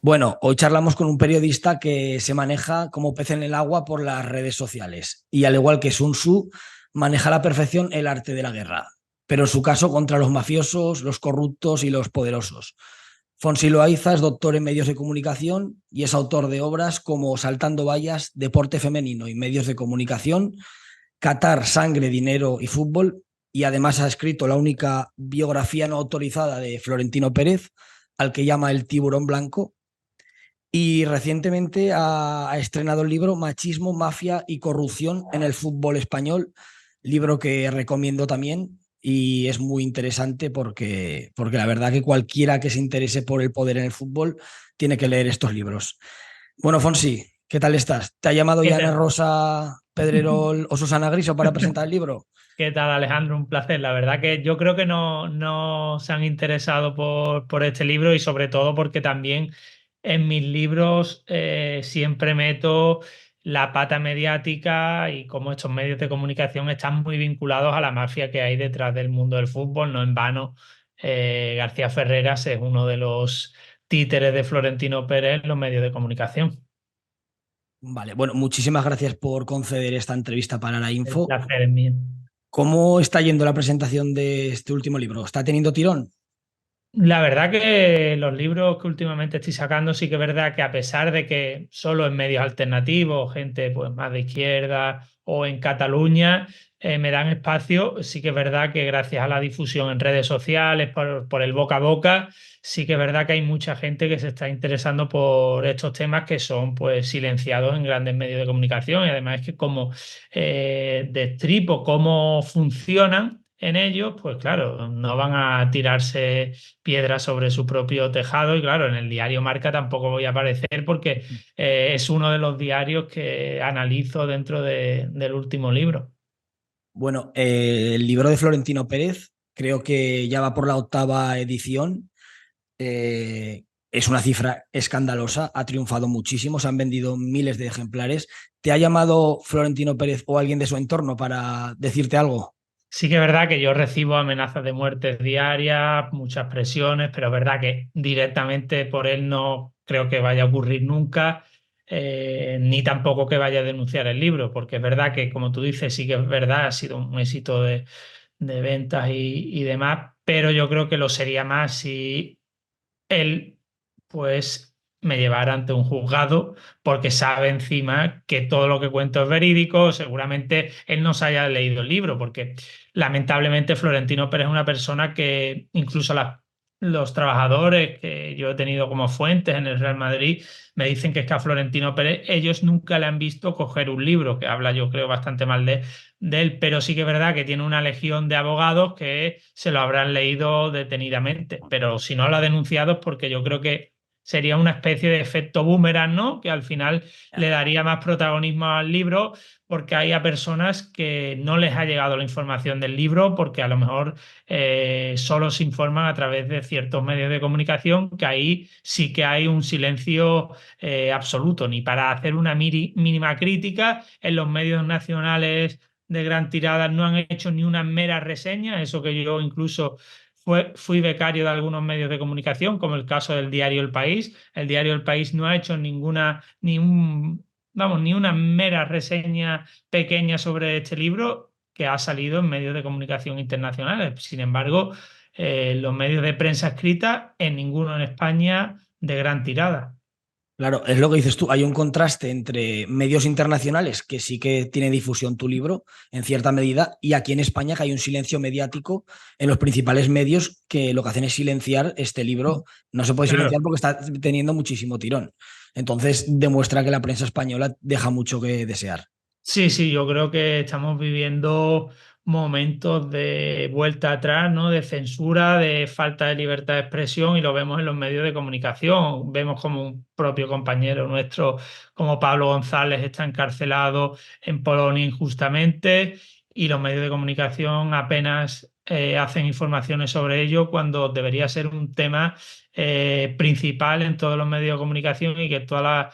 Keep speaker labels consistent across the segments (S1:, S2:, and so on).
S1: Bueno, hoy charlamos con un periodista que se maneja como pez en el agua por las redes sociales y al igual que Sun Tzu, maneja a la perfección el arte de la guerra, pero en su caso contra los mafiosos, los corruptos y los poderosos. Fonsi Loaiza es doctor en medios de comunicación y es autor de obras como Saltando vallas, Deporte femenino y medios de comunicación, Qatar, sangre, dinero y fútbol, y además ha escrito la única biografía no autorizada de Florentino Pérez, al que llama el tiburón blanco, y recientemente ha estrenado el libro Machismo, Mafia y Corrupción en el Fútbol Español, libro que recomiendo también y es muy interesante porque la verdad que cualquiera que se interese por el poder en el fútbol tiene que leer estos libros. Bueno, Fonsi, ¿qué tal estás? ¿Te ha llamado
S2: ¿Qué
S1: ya Ana
S2: tal?
S1: Rosa, Pedrerol o Susana Griso para presentar el libro?
S2: ¿Qué tal, Alejandro? Un placer. La verdad que yo creo que no se han interesado por este libro y sobre todo porque también en mis libros siempre meto la pata mediática y cómo estos medios de comunicación están muy vinculados a la mafia que hay detrás del mundo del fútbol. No en vano, García Ferreras es uno de los títeres de Florentino Pérez en los medios de comunicación.
S1: Vale, bueno, muchísimas gracias por conceder esta entrevista para la
S2: El
S1: info.
S2: placer es mío.
S1: ¿Cómo está yendo la presentación de este último libro? ¿Está teniendo tirón?
S2: La verdad que los libros que últimamente estoy sacando sí que es verdad que a pesar de que solo en medios alternativos, gente pues más de izquierda o en Cataluña me dan espacio, sí que es verdad que gracias a la difusión en redes sociales, por el boca a boca, sí que es verdad que hay mucha gente que se está interesando por estos temas que son pues silenciados en grandes medios de comunicación y además es que como destripo cómo funcionan en ellos, pues claro, no van a tirarse piedras sobre su propio tejado y claro, en el diario Marca tampoco voy a aparecer porque es uno de los diarios que analizo dentro del último libro.
S1: Bueno, el libro de Florentino Pérez creo que ya va por la octava edición. Es una cifra escandalosa, ha triunfado muchísimo, se han vendido miles de ejemplares. ¿Te ha llamado Florentino Pérez o alguien de su entorno para decirte algo?
S2: Sí que es verdad que yo recibo amenazas de muertes diarias, muchas presiones, pero es verdad que directamente por él no creo que vaya a ocurrir nunca, ni tampoco que vaya a denunciar el libro, porque es verdad que, como tú dices, sí que es verdad, ha sido un éxito de ventas y demás, pero yo creo que lo sería más si él pues me llevara ante un juzgado porque sabe encima que todo lo que cuento es verídico, seguramente él no se haya leído el libro porque lamentablemente Florentino Pérez es una persona que incluso los trabajadores que yo he tenido como fuentes en el Real Madrid me dicen que es que a Florentino Pérez ellos nunca le han visto coger un libro, que habla yo creo bastante mal de él, pero sí que es verdad que tiene una legión de abogados que se lo habrán leído detenidamente, pero si no lo ha denunciado es porque yo creo que sería una especie de efecto boomerang, ¿no? Que al final le daría más protagonismo al libro porque hay a personas que no les ha llegado la información del libro porque a lo mejor solo se informan a través de ciertos medios de comunicación, que ahí sí que hay un silencio absoluto, ni para hacer una mínima crítica en los medios nacionales de gran tirada no han hecho ni una mera reseña, eso que yo incluso fui becario de algunos medios de comunicación, como el caso del diario El País. El diario El País no ha hecho vamos, ni una mera reseña pequeña sobre este libro que ha salido en medios de comunicación internacionales. Sin embargo, los medios de prensa escrita, en ninguno en España de gran tirada.
S1: Claro, es lo que dices tú. Hay un contraste entre medios internacionales, que sí que tiene difusión tu libro en cierta medida, y aquí en España que hay un silencio mediático en los principales medios que lo que hacen es silenciar este libro. No se puede
S2: Claro.
S1: silenciar porque está teniendo muchísimo tirón. Entonces demuestra que la prensa española deja mucho que desear.
S2: Sí, sí, yo creo que estamos viviendo momentos de vuelta atrás, ¿no? De censura, de falta de libertad de expresión y lo vemos en los medios de comunicación. Vemos como un propio compañero nuestro, como Pablo González, está encarcelado en Polonia injustamente y los medios de comunicación apenas hacen informaciones sobre ello cuando debería ser un tema principal en todos los medios de comunicación y que toda la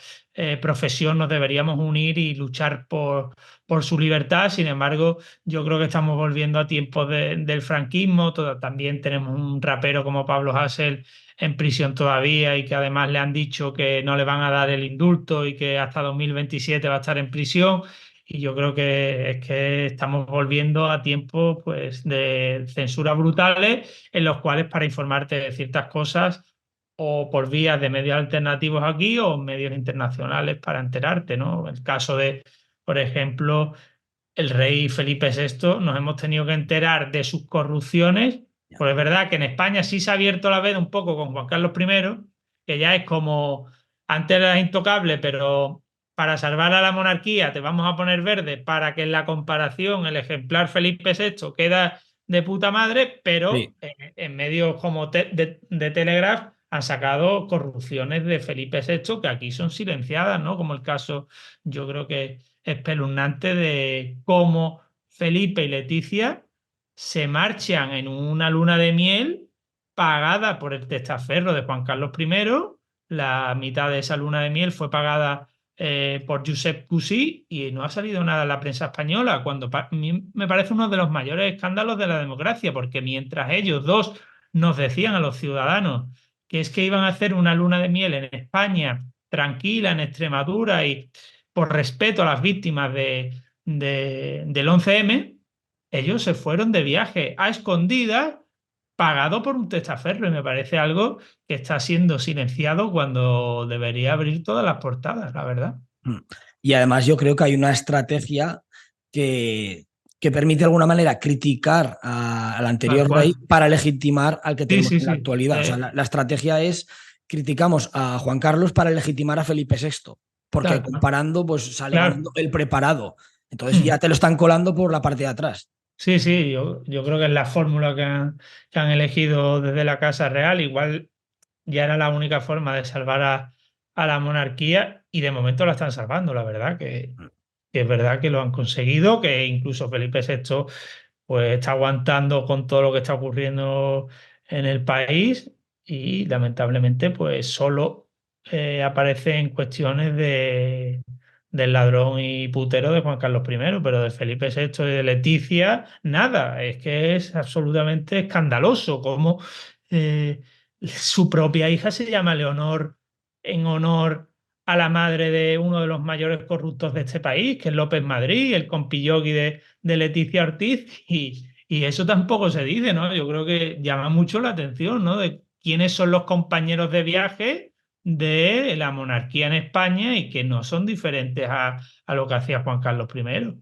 S2: profesión nos deberíamos unir y luchar por su libertad. Sin embargo, yo creo que estamos volviendo a tiempos del franquismo. También tenemos un rapero como Pablo Hasél en prisión todavía y que además le han dicho que no le van a dar el indulto y que hasta 2027 va a estar en prisión. Y yo creo que es que estamos volviendo a tiempos pues, de censura brutales en los cuales para informarte de ciertas cosas o por vías de medios alternativos aquí o medios internacionales para enterarte, ¿no? El caso de, por ejemplo, el rey Felipe VI, nos hemos tenido que enterar de sus corrupciones, pues es verdad que en España sí se ha abierto la veda un poco con Juan Carlos I, que ya es como, antes era intocable, pero para salvar a la monarquía te vamos a poner verde para que en la comparación el ejemplar Felipe VI queda de puta madre, pero
S1: Sí.
S2: en medios como de Telegraph han sacado corrupciones de Felipe VI que aquí son silenciadas, ¿no? Como el caso, yo creo que espeluznante de cómo Felipe y Leticia se marchan en una luna de miel pagada por el testaferro de Juan Carlos I. La mitad de esa luna de miel fue pagada por Josep Cusí y no ha salido nada en la prensa española, cuando a mí me parece uno de los mayores escándalos de la democracia, porque mientras ellos dos nos decían a los ciudadanos que es que iban a hacer una luna de miel en España, tranquila, en Extremadura y por respeto a las víctimas del 11M, ellos se fueron de viaje a escondidas pagado por un testaferro y me parece algo que está siendo silenciado cuando debería abrir todas las portadas, la verdad.
S1: Y además yo creo que hay una estrategia que, que permite de alguna manera criticar al
S2: Tal
S1: anterior rey
S2: cual.
S1: para legitimar al que
S2: Sí,
S1: tenemos
S2: sí,
S1: en la
S2: sí.
S1: actualidad. O sea, la estrategia es criticamos a Juan Carlos para legitimar a Felipe VI, porque
S2: Tal cual.
S1: comparando pues sale
S2: Claro.
S1: ganando el preparado. Entonces ya
S2: Mm.
S1: te lo están colando por la parte de atrás.
S2: Sí, sí, yo creo que es la fórmula que han elegido desde la Casa Real. Igual ya era la única forma de salvar a la monarquía y de momento la están salvando, la verdad, que es verdad que lo han conseguido, que incluso Felipe VI pues está aguantando con todo lo que está ocurriendo en el país y lamentablemente pues solo aparece en cuestiones del ladrón y putero de Juan Carlos I, pero de Felipe VI y de Leticia, nada, es que es absolutamente escandaloso cómo su propia hija se llama Leonor en honor a la madre de uno de los mayores corruptos de este país, que es López Madrid, el compillogui de Leticia Ortiz, y eso tampoco se dice, ¿no? Yo creo que llama mucho la atención, ¿no? De quiénes son los compañeros de viaje de la monarquía en España y que no son diferentes a lo que hacía Juan Carlos I.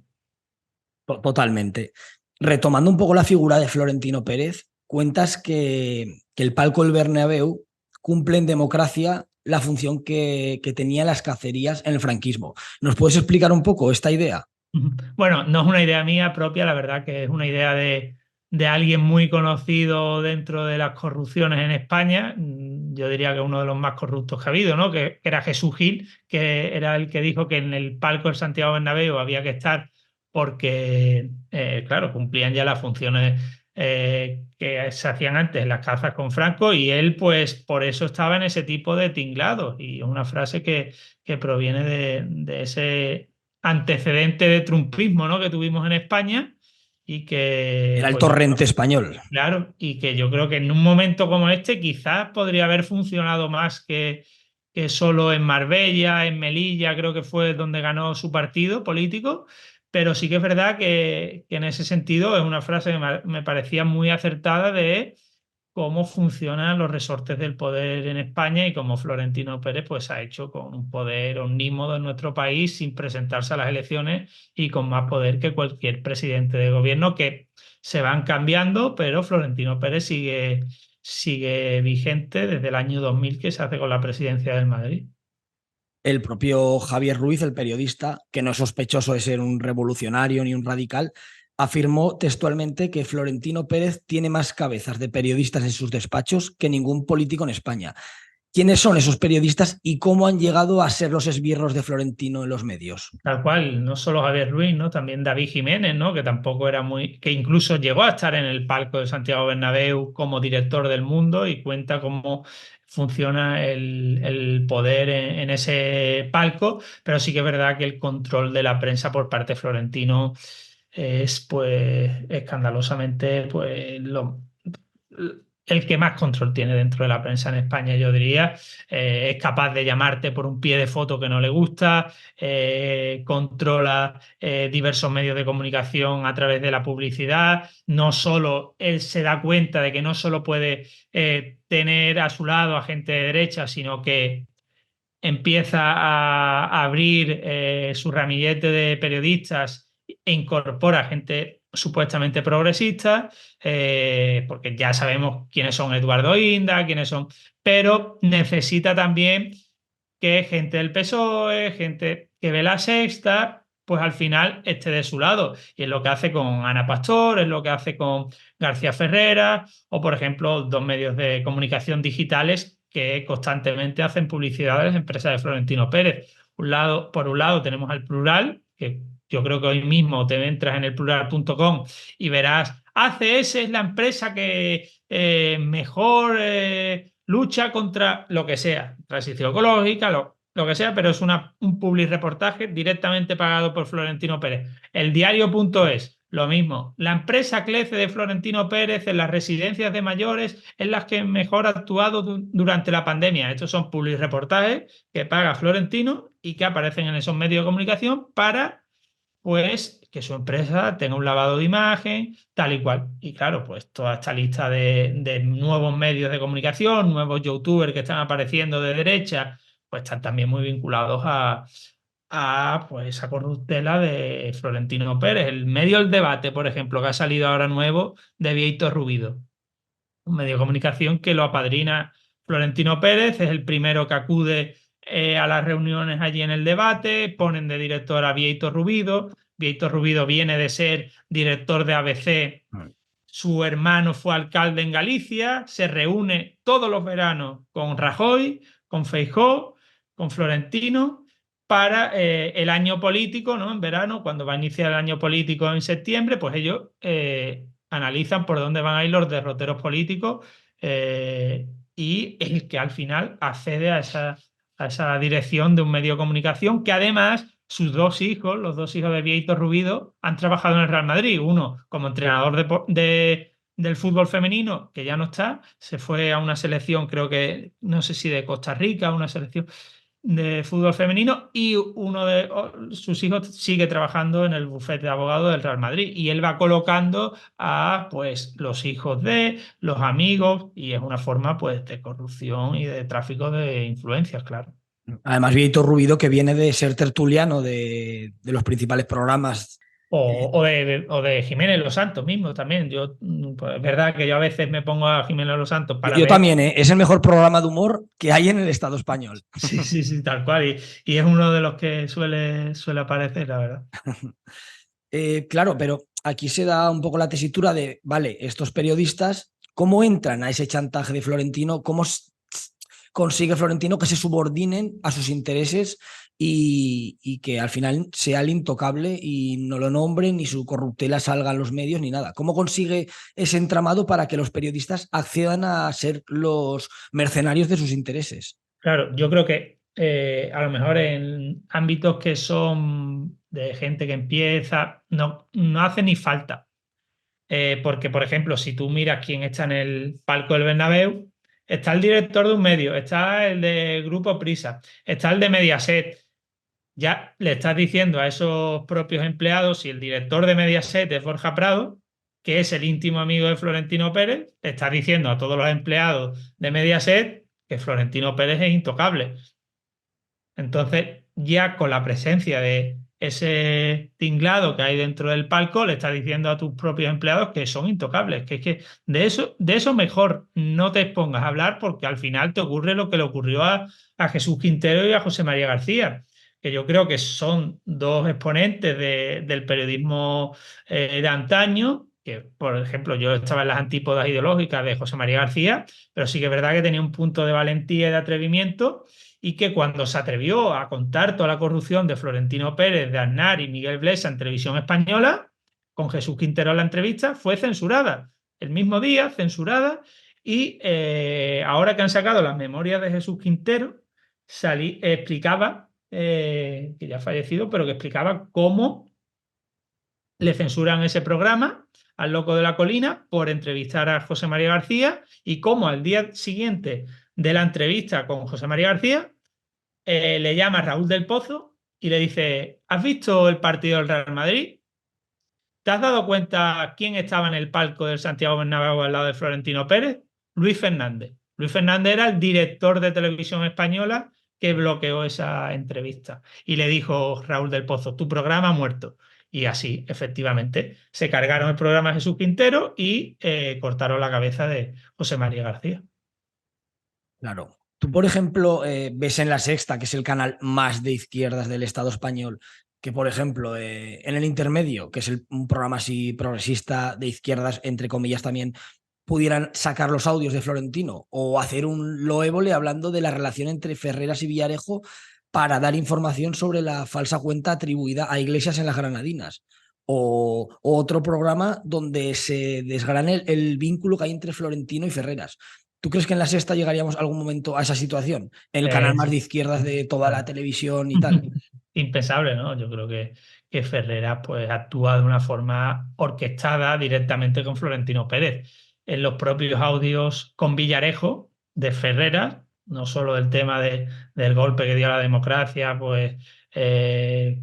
S1: Totalmente. Retomando un poco la figura de Florentino Pérez, cuentas que el palco del Bernabéu cumple en democracia la función que tenía las cacerías en el franquismo. ¿Nos puedes explicar un poco esta idea?
S2: Bueno, no es una idea mía propia, la verdad que es una idea de alguien muy conocido dentro de las corrupciones en España. Yo diría que uno de los más corruptos que ha habido, ¿no? Que era Jesús Gil, que era el que dijo que en el palco del Santiago Bernabéu había que estar porque, claro, cumplían ya las funciones que se hacían antes en las cazas con Franco y él, pues, por eso estaba en ese tipo de tinglados. Y es una frase que proviene de ese antecedente de trumpismo, ¿no? Que tuvimos en España y que,
S1: Era el
S2: pues yo
S1: torrente
S2: creo,
S1: español.
S2: claro, y que yo creo que en un momento como este quizás podría haber funcionado más que solo en Marbella, en Melilla, creo que fue donde ganó su partido político, pero sí que es verdad que en ese sentido es una frase que me parecía muy acertada de cómo funcionan los resortes del poder en España y cómo Florentino Pérez pues ha hecho con un poder omnímodo en nuestro país sin presentarse a las elecciones y con más poder que cualquier presidente de gobierno que se van cambiando, pero Florentino Pérez sigue vigente desde el año 2000 que se hace con la presidencia del Madrid.
S1: El propio Javier Ruiz, el periodista, que no es sospechoso de ser un revolucionario ni un radical, afirmó textualmente que Florentino Pérez tiene más cabezas de periodistas en sus despachos que ningún político en España. ¿Quiénes son esos periodistas y cómo han llegado a ser los esbirros de Florentino en los medios?
S2: Tal cual, no solo Javier Ruiz, ¿no? También David Jiménez, ¿no? Que tampoco era muy, que incluso llegó a estar en el palco de Santiago Bernabéu como director del Mundo y cuenta cómo funciona el poder en ese palco, pero sí que es verdad que el control de la prensa por parte de Florentino es pues escandalosamente pues el que más control tiene dentro de la prensa en España, yo diría. Es capaz de llamarte por un pie de foto que no le gusta, controla diversos medios de comunicación a través de la publicidad. No solo él se da cuenta de que no solo puede tener a su lado a gente de derecha, sino que empieza a abrir su ramillete de periodistas e incorpora gente supuestamente progresista, porque ya sabemos quiénes son Eduardo Inda, quiénes son, pero necesita también que gente del PSOE, gente que ve la Sexta, pues al final esté de su lado. Y es lo que hace con Ana Pastor, es lo que hace con García Ferrera, o por ejemplo, dos medios de comunicación digitales que constantemente hacen publicidad de las empresas de Florentino Pérez. Por un lado tenemos al Plural, que yo creo que hoy mismo te entras en el plural.com y verás, ACS es la empresa que mejor lucha contra lo que sea, transición ecológica, lo que sea, pero es un public reportaje directamente pagado por Florentino Pérez. El diario.es, lo mismo. La empresa CLECE de Florentino Pérez en las residencias de mayores es la que mejor ha actuado durante la pandemia. Estos son public reportajes que paga Florentino y que aparecen en esos medios de comunicación para pues que su empresa tenga un lavado de imagen, tal y cual. Y claro, pues toda esta lista de nuevos medios de comunicación, nuevos youtubers que están apareciendo de derecha, pues están también muy vinculados a pues, esa corruptela de Florentino Pérez. El medio El Debate, por ejemplo, que ha salido ahora nuevo de Vieito Rubido, un medio de comunicación que lo apadrina Florentino Pérez, es el primero que acude a las reuniones allí en el debate, ponen de director a Vieito Rubido. Vieito Rubido viene de ser director de ABC, su hermano fue alcalde en Galicia, se reúne todos los veranos con Rajoy, con Feijóo, con Florentino para el año político, ¿no? En verano, cuando va a iniciar el año político en septiembre, pues ellos analizan por dónde van a ir los derroteros políticos y el que al final accede a esa dirección de un medio de comunicación que además sus dos hijos, los dos hijos de Vieito Rubido, han trabajado en el Real Madrid. Uno como entrenador del fútbol femenino, que ya no está, se fue a una selección, creo que, no sé si de Costa Rica, una selección de fútbol femenino, y uno de sus hijos sigue trabajando en el bufete de abogados del Real Madrid. Y él va colocando a pues los hijos de los amigos, y es una forma pues de corrupción y de tráfico de influencias, claro.
S1: Además, Vieito Rubido, que viene de ser tertuliano de los principales programas.
S2: O de Jiménez Los Santos mismo también. Yo, pues, es verdad que yo a veces me pongo a Jiménez Los Santos para
S1: Yo
S2: ver.
S1: también, ¿eh? Es el mejor programa de humor que hay en el Estado español.
S2: Sí, sí, sí, tal cual. Y es uno de los que suele aparecer, la verdad.
S1: Claro, pero aquí se da un poco la tesitura de, vale, estos periodistas, ¿cómo entran a ese chantaje de Florentino? ¿Cómo consigue Florentino que se subordinen a sus intereses y que al final sea el intocable y no lo nombren, ni su corruptela salga en los medios, ni nada? ¿Cómo consigue ese entramado para que los periodistas accedan a ser los mercenarios de sus intereses?
S2: Claro, yo creo que a lo mejor en ámbitos que son de gente que empieza, no hace ni falta. Porque, por ejemplo, si tú miras quién está en el palco del Bernabéu, está el director de un medio, está el de Grupo Prisa, está el de Mediaset. Ya le estás diciendo a esos propios empleados, si el director de Mediaset es Borja Prado, que es el íntimo amigo de Florentino Pérez, le estás diciendo a todos los empleados de Mediaset que Florentino Pérez es intocable. Entonces, ya con la presencia de ese tinglado que hay dentro del palco, le estás diciendo a tus propios empleados que son intocables, que es que de eso mejor no te expongas a hablar porque al final te ocurre lo que le ocurrió a Jesús Quintero y a José María García, que yo creo que son dos exponentes del periodismo de antaño, que, por ejemplo, yo estaba en las antípodas ideológicas de José María García, pero sí que es verdad que tenía un punto de valentía y de atrevimiento, y que cuando se atrevió a contar toda la corrupción de Florentino Pérez, de Aznar y Miguel Blesa en Televisión Española, con Jesús Quintero en la entrevista, fue censurada. El mismo día, censurada, y ahora que han sacado las memorias de Jesús Quintero, explicaba, que ya ha fallecido, pero que explicaba cómo le censuran ese programa al Loco de la Colina por entrevistar a José María García, y cómo al día siguiente de la entrevista con José María García le llama Raúl del Pozo y le dice: ¿has visto el partido del Real Madrid? ¿Te has dado cuenta quién estaba en el palco del Santiago Bernabéu al lado de Florentino Pérez? Luis Fernández. Luis Fernández era el director de Televisión Española que bloqueó esa entrevista. Y le dijo Raúl del Pozo: tu programa ha muerto. Y así, efectivamente, se cargaron el programa de Jesús Quintero y cortaron la cabeza de José María García.
S1: Claro. Tú, por ejemplo, ves en La Sexta, que es el canal más de izquierdas del Estado español, que, por ejemplo, en El Intermedio, que es un programa así progresista de izquierdas, entre comillas también, pudieran sacar los audios de Florentino o hacer un Loévole hablando de la relación entre Ferreras y Villarejo para dar información sobre la falsa cuenta atribuida a Iglesias en las Granadinas. O otro programa donde se desgrane el vínculo que hay entre Florentino y Ferreras. ¿Tú crees que en La Sexta llegaríamos algún momento a esa situación? En el canal más de
S2: Sí.
S1: izquierdas de toda la televisión y tal.
S2: Impensable, ¿no? Yo creo que Ferreras pues actúa de una forma orquestada directamente con Florentino Pérez. En los propios audios con Villarejo de Ferreras, no solo el tema del golpe que dio a la democracia, pues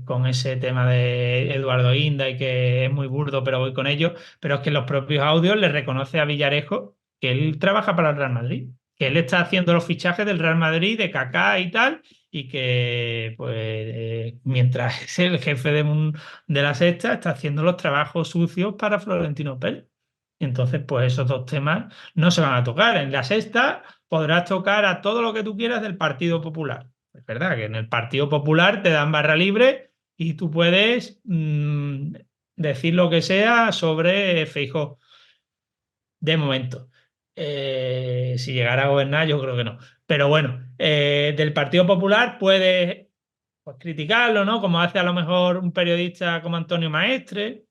S2: con ese tema de Eduardo Inda y que es muy burdo, pero voy con ello, pero es que en los propios audios le reconoce a Villarejo que él trabaja para el Real Madrid, que él está haciendo los fichajes del Real Madrid, de Kaká y tal, y que pues mientras es el jefe de La Sexta, está haciendo los trabajos sucios para Florentino Pérez. Entonces, pues esos dos temas no se van a tocar. En La Sexta podrás tocar a todo lo que tú quieras del Partido Popular. Es verdad que en el Partido Popular te dan barra libre y tú puedes decir lo que sea sobre Feijóo, de momento. Si llegara a gobernar, yo creo que no. Pero bueno, del Partido Popular puedes pues, criticarlo, ¿no? Como hace a lo mejor un periodista como Antonio Maestre,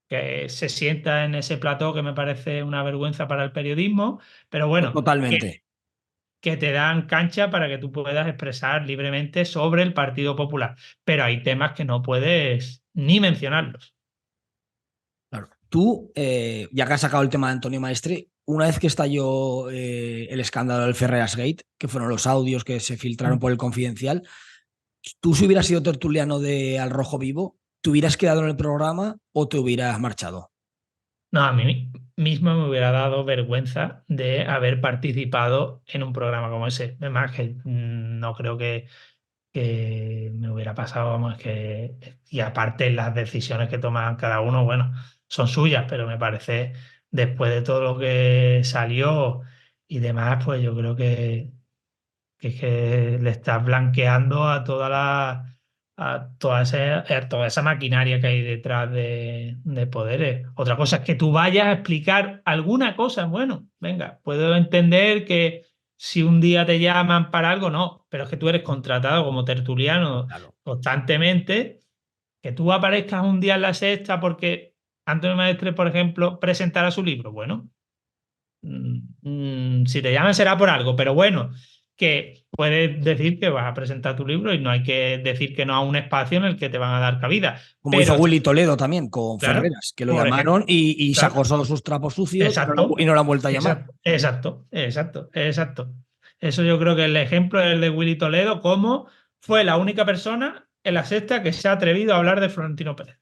S2: que se sienta en ese plató que me parece una vergüenza para el periodismo, pero bueno,
S1: Totalmente.
S2: que te dan cancha para que tú puedas expresar libremente sobre el Partido Popular. Pero hay temas que no puedes ni mencionarlos.
S1: Claro. Tú, ya que has sacado el tema de Antonio Maestre, una vez que estalló el escándalo del Ferreras Gate, que fueron los audios que se filtraron por el Confidencial, tú si hubieras sido tertuliano de Al Rojo Vivo, ¿te hubieras quedado en el programa o te hubieras marchado?
S2: No, a mí mismo me hubiera dado vergüenza de haber participado en un programa como ese. Además, que no creo que me hubiera pasado, vamos, y aparte las decisiones que toman cada uno, bueno, son suyas, pero me parece, después de todo lo que salió y demás, pues yo creo que es que le estás blanqueando a toda esa maquinaria que hay detrás de poderes. Otra cosa es que tú vayas a explicar alguna cosa. Bueno, venga, puedo entender que si un día te llaman para algo, no, pero es que tú eres contratado como tertuliano
S1: Claro.
S2: constantemente, que tú aparezcas un día en La Sexta porque Antonio Maestre, por ejemplo, presentará su libro. Bueno, si te llaman será por algo, pero bueno, que puedes decir que vas a presentar tu libro y no hay que decir que no a un espacio en el que te van a dar cabida.
S1: Como hizo
S2: Pero,
S1: Willy Toledo también con
S2: claro,
S1: Ferreras, que lo
S2: por ejemplo,
S1: llamaron y sacó
S2: claro,
S1: todos sus trapos sucios
S2: exacto,
S1: y no lo han vuelto a llamar.
S2: exacto, exacto, exacto, exacto. Eso yo creo que el ejemplo es el de Willy Toledo, como fue la única persona en La Sexta que se ha atrevido a hablar de Florentino Pérez.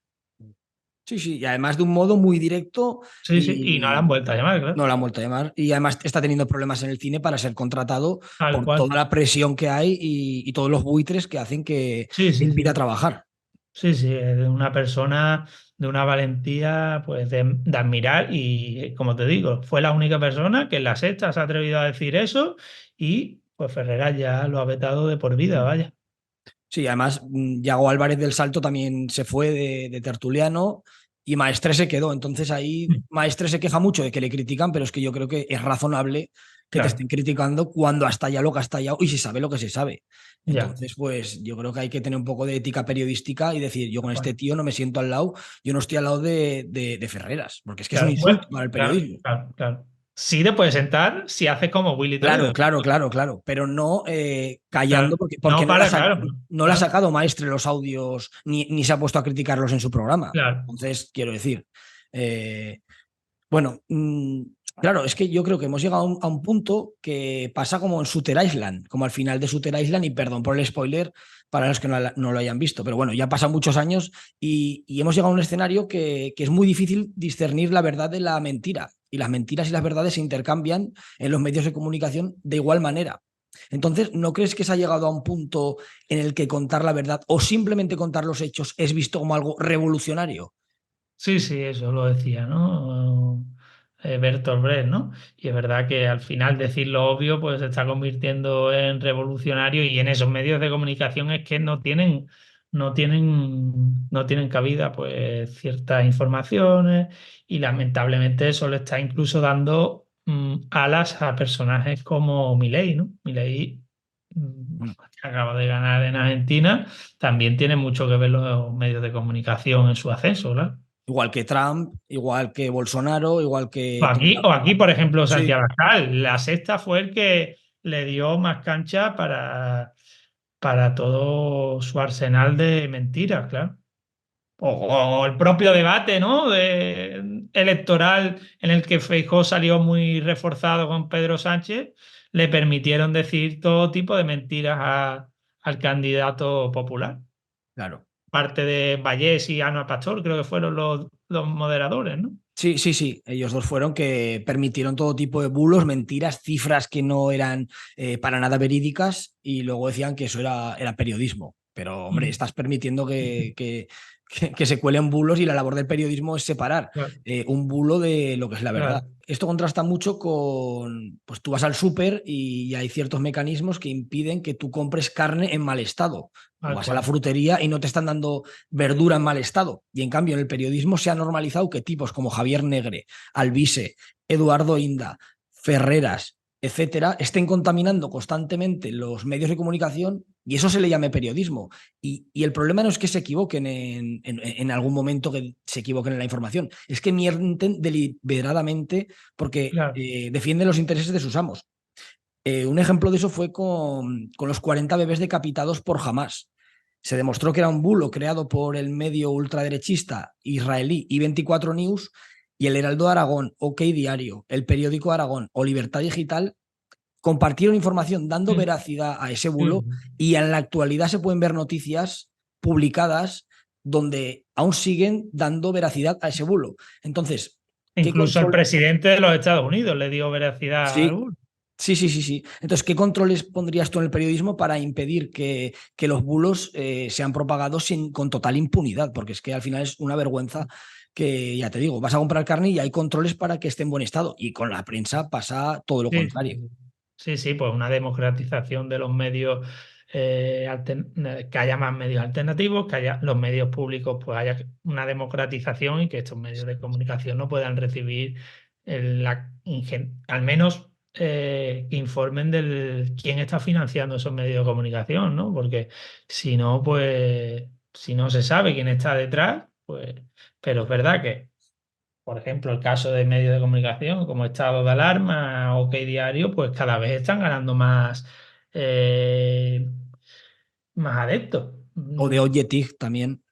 S1: Sí, sí, y además de un modo muy directo
S2: Sí, sí, y no la han
S1: y
S2: vuelto a llamar, claro.
S1: no lo han vuelto a llamar. Y además está teniendo problemas en el cine para ser contratado
S2: Tal
S1: por
S2: cual.
S1: toda la presión que hay y todos los buitres que hacen que
S2: Sí,
S1: le
S2: sí,
S1: impida
S2: sí.
S1: trabajar.
S2: Sí, sí, es de una persona de una valentía pues de admirar y como te digo, fue la única persona que en La Sexta se ha atrevido a decir eso y pues Ferreras ya lo ha vetado de por vida, vaya.
S1: Sí, además Yago Álvarez del Salto también se fue de tertuliano y Maestre se quedó. Entonces ahí Maestre se queja mucho de que le critican, pero es que yo creo que es razonable que te
S2: Claro,
S1: estén criticando cuando hasta ya lo que hasta ya y se sabe lo que se sabe.
S2: ya.
S1: Entonces, pues yo creo que hay que tener un poco de ética periodística y decir, yo con este
S2: Bueno,
S1: tío no me siento al lado, yo no estoy al lado de Ferreras, porque es que es un
S2: claro, bueno,
S1: insulto para el
S2: claro,
S1: periodismo.
S2: claro, claro. Sí te puedes sentar si haces como Willy
S1: Claro,
S2: Toledo.
S1: claro, claro, claro, pero no callando
S2: Claro.
S1: porque
S2: No, claro,
S1: no le ha
S2: claro,
S1: sacado Maestre los audios ni se ha puesto a criticarlos en su programa.
S2: claro.
S1: Entonces, quiero decir, eh, bueno, claro, es que yo creo que hemos llegado a un punto que pasa como en Shooter Island, como al final de Shooter Island, y perdón por el spoiler para los que no lo hayan visto, pero bueno, ya pasan muchos años y hemos llegado a un escenario que es muy difícil discernir la verdad de la mentira. Y las mentiras y las verdades se intercambian en los medios de comunicación de igual manera. Entonces, ¿no crees que se ha llegado a un punto en el que contar la verdad o simplemente contar los hechos es visto como algo revolucionario?
S2: Sí, sí, eso lo decía, ¿no? Bertolt Brecht, ¿no? Y es verdad que al final decir lo obvio pues se está convirtiendo en revolucionario y en esos medios de comunicación es que no tienen cabida pues ciertas informaciones y lamentablemente eso le está incluso dando alas a personajes como Milei, ¿no? Milei que acaba de ganar en Argentina, también tiene mucho que ver los medios de comunicación en su ascenso, ¿verdad?
S1: Igual que Trump, igual que Bolsonaro, igual que...
S2: O aquí, por ejemplo,
S1: Sí,
S2: Santiago Abascal, la sexta fue el que le dio más cancha para todo su arsenal de mentiras, claro. O el propio debate, ¿no? Electoral en el que Feijóo salió muy reforzado con Pedro Sánchez, le permitieron decir todo tipo de mentiras al candidato popular.
S1: claro.
S2: Parte de Vallés y Ana Pastor, creo que fueron los moderadores, ¿no?
S1: Sí, sí, sí. Ellos dos fueron que permitieron todo tipo de bulos, mentiras, cifras que no eran para nada verídicas y luego decían que eso era periodismo. Pero, hombre,
S2: Mm.
S1: estás permitiendo que se cuelen bulos y la labor del periodismo es separar
S2: Claro,
S1: un bulo de lo que es la verdad.
S2: claro.
S1: Esto contrasta mucho con, pues tú vas al súper y hay ciertos mecanismos que impiden que tú compres carne en mal estado. O
S2: Tal
S1: vas a la
S2: cual.
S1: frutería y no te están dando verdura en mal estado. Y en cambio, en el periodismo se ha normalizado que tipos como Javier Negre, Albise, Eduardo Inda, Ferreras, etcétera, estén contaminando constantemente los medios de comunicación y eso se le llame periodismo. Y el problema no es que se equivoquen en algún momento, que se equivoquen en la información, es que mienten deliberadamente porque
S2: Claro.
S1: defienden los intereses de sus amos. Un ejemplo de eso fue con los 40 bebés decapitados por Hamas. Se demostró que era un bulo creado por el medio ultraderechista israelí I24 News y el Heraldo de Aragón, OK Diario, el Periódico de Aragón o Libertad Digital compartieron información dando
S2: Mm,
S1: veracidad a ese bulo
S2: mm.
S1: y en la actualidad se pueden ver noticias publicadas donde aún siguen dando veracidad a ese bulo. Entonces, ¿qué
S2: Incluso el
S1: control?
S2: presidente de los Estados Unidos le dio veracidad al
S1: Sí,
S2: bulo.
S1: sí, sí, sí, sí. Entonces, ¿qué controles pondrías tú en el periodismo para impedir que los bulos sean propagados con total impunidad? Porque es que al final es una vergüenza que, ya te digo, vas a comprar carne y hay controles para que esté en buen estado. Y con la prensa pasa todo lo
S2: Sí,
S1: contrario.
S2: sí, sí, pues una democratización de los medios, que haya más medios alternativos, que haya los medios públicos, pues haya una democratización y que estos medios de comunicación no puedan recibir al menos que informen del quién está financiando esos medios de comunicación, ¿no? Porque si no, pues, si no se sabe quién está detrás, pues, pero es verdad que por ejemplo, el caso de medios de comunicación como Estado de Alarma o OK Diario, pues cada vez están ganando eh, más adeptos.
S1: O de Oyetic también.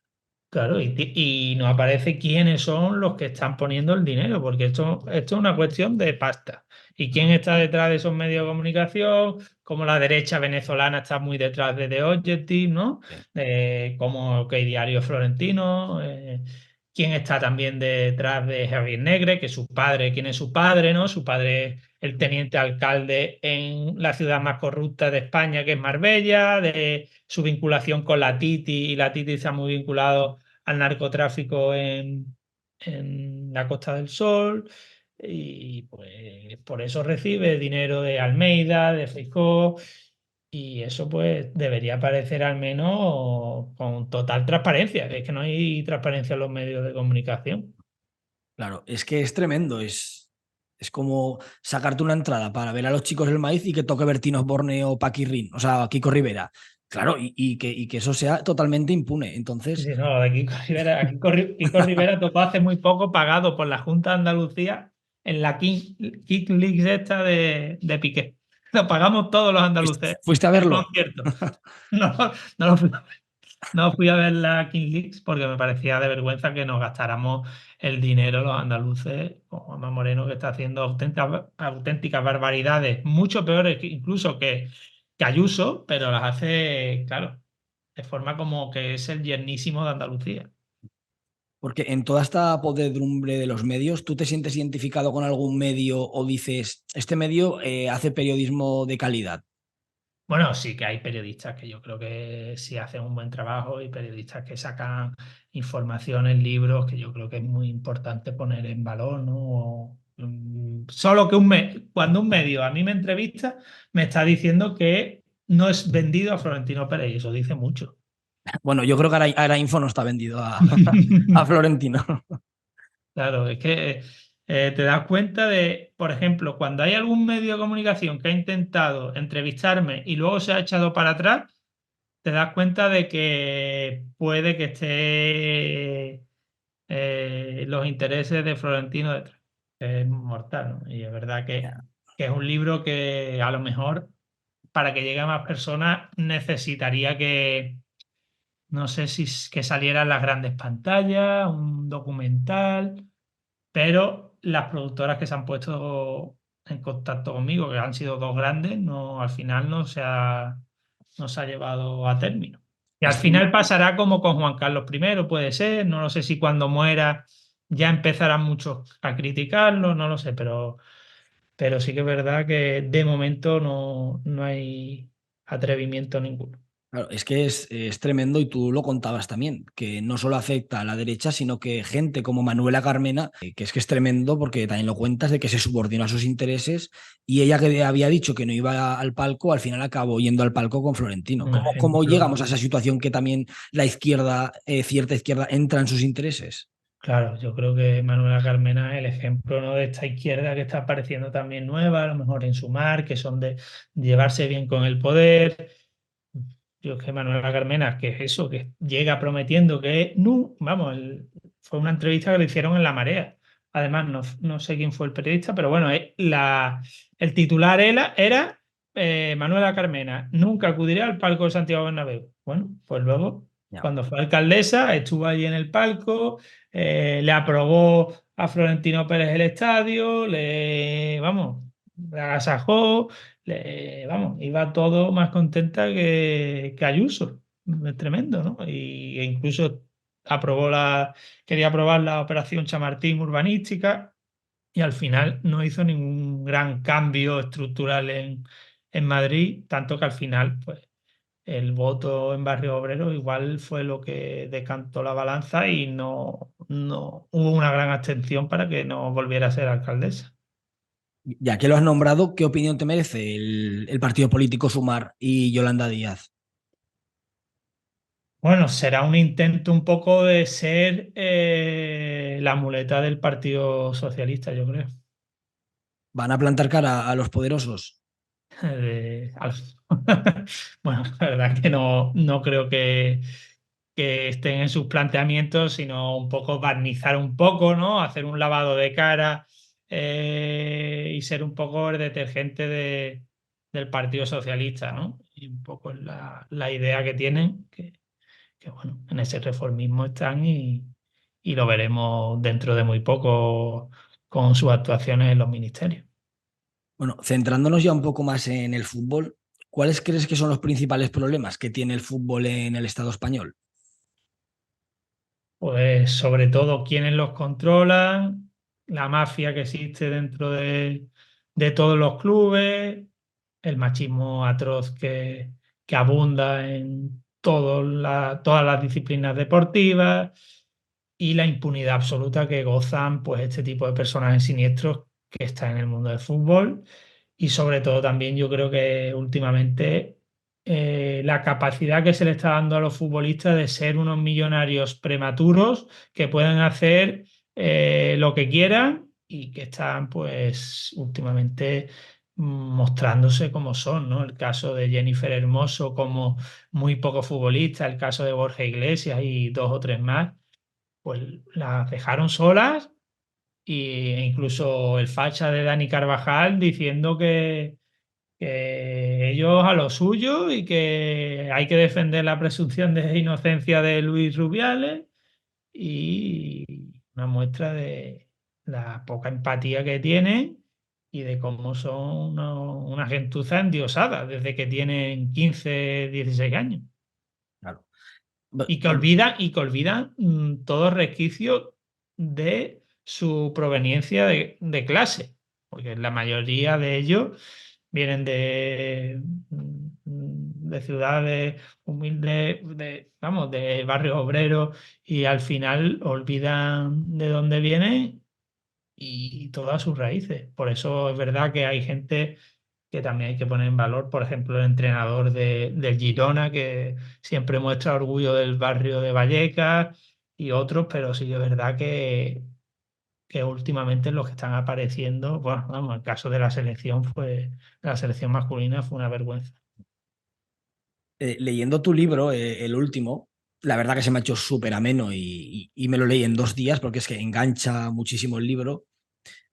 S2: Claro, y no aparece quiénes son los que están poniendo el dinero, porque esto es una cuestión de pasta. ¿Y quién está detrás de esos medios de comunicación? Como la derecha venezolana está muy detrás de The Objective, ¿no?
S1: Sí.
S2: Como OK Diario Florentino. ¿Quién está también detrás de Javier Negre? Que su padre, ¿quién es su padre, no? Su padre es el teniente alcalde en la ciudad más corrupta de España, que es Marbella, de su vinculación con la Titi, y la Titi está muy vinculado al narcotráfico en la Costa del Sol y pues por eso recibe dinero de Almeida, de Feijóo Y eso pues debería aparecer al menos con total transparencia. Es que no hay transparencia en los medios de comunicación.
S1: Claro, es que es tremendo, es como sacarte una entrada para ver a los chicos del maíz y que toque Bertín Osborne o Paquirrín, o sea, Kiko Rivera. Claro, y que eso sea totalmente impune.
S2: Sí,
S1: Entonces,
S2: sí, no, de Kiko Rivera tocó hace muy poco pagado por la Junta de Andalucía en la King League esta de Piqué. Lo pagamos todos los andaluces,
S1: fuiste a
S2: el
S1: verlo.
S2: concierto. No, no lo fui a ver. No fui a ver la King League porque me parecía de vergüenza que nos gastáramos el dinero los andaluces con Juanma Moreno, que está haciendo auténticas barbaridades, mucho peores incluso que Ayuso, pero las hace, claro, de forma como que es el yernísimo de Andalucía.
S1: Porque en toda esta podredumbre de los medios, ¿tú te sientes identificado con algún medio o dices, este medio hace periodismo de calidad?
S2: Bueno, sí que hay periodistas que yo creo que sí hacen un buen trabajo y periodistas que sacan información en libros que yo creo que es muy importante poner en valor, ¿no? Solo que cuando un medio a mí me entrevista, me está diciendo que no es vendido a Florentino Pérez y eso dice mucho.
S1: Bueno, yo creo que ahora Info no está vendido a Florentino.
S2: Claro, es que te das cuenta de, por ejemplo, cuando hay algún medio de comunicación que ha intentado entrevistarme y luego se ha echado para atrás, te das cuenta de que puede que esté los intereses de Florentino detrás. Es mortal, ¿no? Y es verdad que es un libro que a lo mejor para que llegue a más personas necesitaría que, no sé si que saliera en las grandes pantallas, un documental, pero las productoras que se han puesto en contacto conmigo, que han sido dos grandes, no, al final no se ha llevado a término. Y al
S1: Estoy,
S2: final pasará como con Juan Carlos I, puede ser, no lo sé si cuando muera ya empezarán muchos a criticarlo, no lo sé, pero sí que es verdad que de momento no hay atrevimiento ninguno.
S1: Claro, es que es tremendo y tú lo contabas también, que no solo afecta a la derecha, sino que gente como Manuela Carmena, que es tremendo porque también lo cuentas de que se subordinó a sus intereses y ella que había dicho que no iba al palco, al final acabó yendo al palco con Florentino.
S2: Un
S1: ¿Cómo
S2: ejemplo.
S1: llegamos a esa situación que también la izquierda, cierta izquierda, entra en sus intereses?
S2: Claro, yo creo que Manuela Carmena es el ejemplo, ¿no? De esta izquierda que está apareciendo también nueva, a lo mejor en Sumar, que son de llevarse bien con el poder. Yo que Manuela Carmena, que es eso, que llega prometiendo que no, vamos, fue una entrevista que le hicieron en La Marea. Además, no sé quién fue el periodista, pero bueno, el titular era Manuela Carmena, nunca acudiré al palco de Santiago Bernabéu. Bueno, pues luego,
S1: Ya.
S2: cuando fue alcaldesa, estuvo allí en el palco, le aprobó a Florentino Pérez el estadio, vamos, le agasajó. Vamos, iba todo más contenta que Ayuso. Es tremendo, ¿no? E incluso quería aprobar la operación Chamartín urbanística y al final no hizo ningún gran cambio estructural en Madrid, tanto que al final, pues, el voto en Barrio Obrero igual fue lo que decantó la balanza y no hubo una gran abstención para que no volviera a ser alcaldesa.
S1: Ya que lo has nombrado, ¿qué opinión te merece el partido político Sumar y Yolanda Díaz?
S2: Bueno, será un intento un poco de ser la muleta del Partido Socialista, yo creo.
S1: ¿Van a plantar cara a los poderosos?
S2: De- al- Bueno, la verdad es que no creo que estén en sus planteamientos, sino un poco barnizar un poco, ¿no? Hacer un lavado de cara y ser un poco el detergente del Partido Socialista, ¿no? Y un poco es la idea que tienen, que bueno, en ese reformismo están y lo veremos dentro de muy poco con sus actuaciones en los ministerios.
S1: Bueno, centrándonos ya un poco más en el fútbol, ¿cuáles crees que son los principales problemas que tiene el fútbol en el Estado español?
S2: Pues sobre todo quiénes los controlan, la mafia que existe dentro de todos los clubes, el machismo atroz que abunda en todas las disciplinas deportivas y la impunidad absoluta que gozan pues este tipo de personajes siniestros que están en el mundo del fútbol y sobre todo también yo creo que últimamente la capacidad que se le está dando a los futbolistas de ser unos millonarios prematuros que pueden hacer lo que quieran y que están pues últimamente mostrándose como son, ¿no? El caso de Jennifer Hermoso como muy poco futbolista, el caso de Borja Iglesias y dos o tres más, pues las dejaron solas e incluso el facha de Dani Carvajal diciendo que ellos a lo suyo y que hay que defender la presunción de inocencia de Luis Rubiales y una muestra de la poca empatía que tienen y de cómo son una gentuza endiosada desde que tienen 15 16 años
S1: Claro.
S2: y que olvidan todo resquicio de su proveniencia de clase, porque la mayoría de ellos vienen de ciudades humildes, vamos, de barrios obreros y al final olvidan de dónde vienen y todas sus raíces. Por eso es verdad que hay gente que también hay que poner en valor, por ejemplo, el entrenador del Girona, que siempre muestra orgullo del barrio de Vallecas y otros, pero sí que es verdad que últimamente los que están apareciendo, bueno, vamos, el caso de la selección masculina fue una vergüenza.
S1: Leyendo tu libro, el último, la verdad que se me ha hecho súper ameno y me lo leí en 2 días porque es que engancha muchísimo el libro.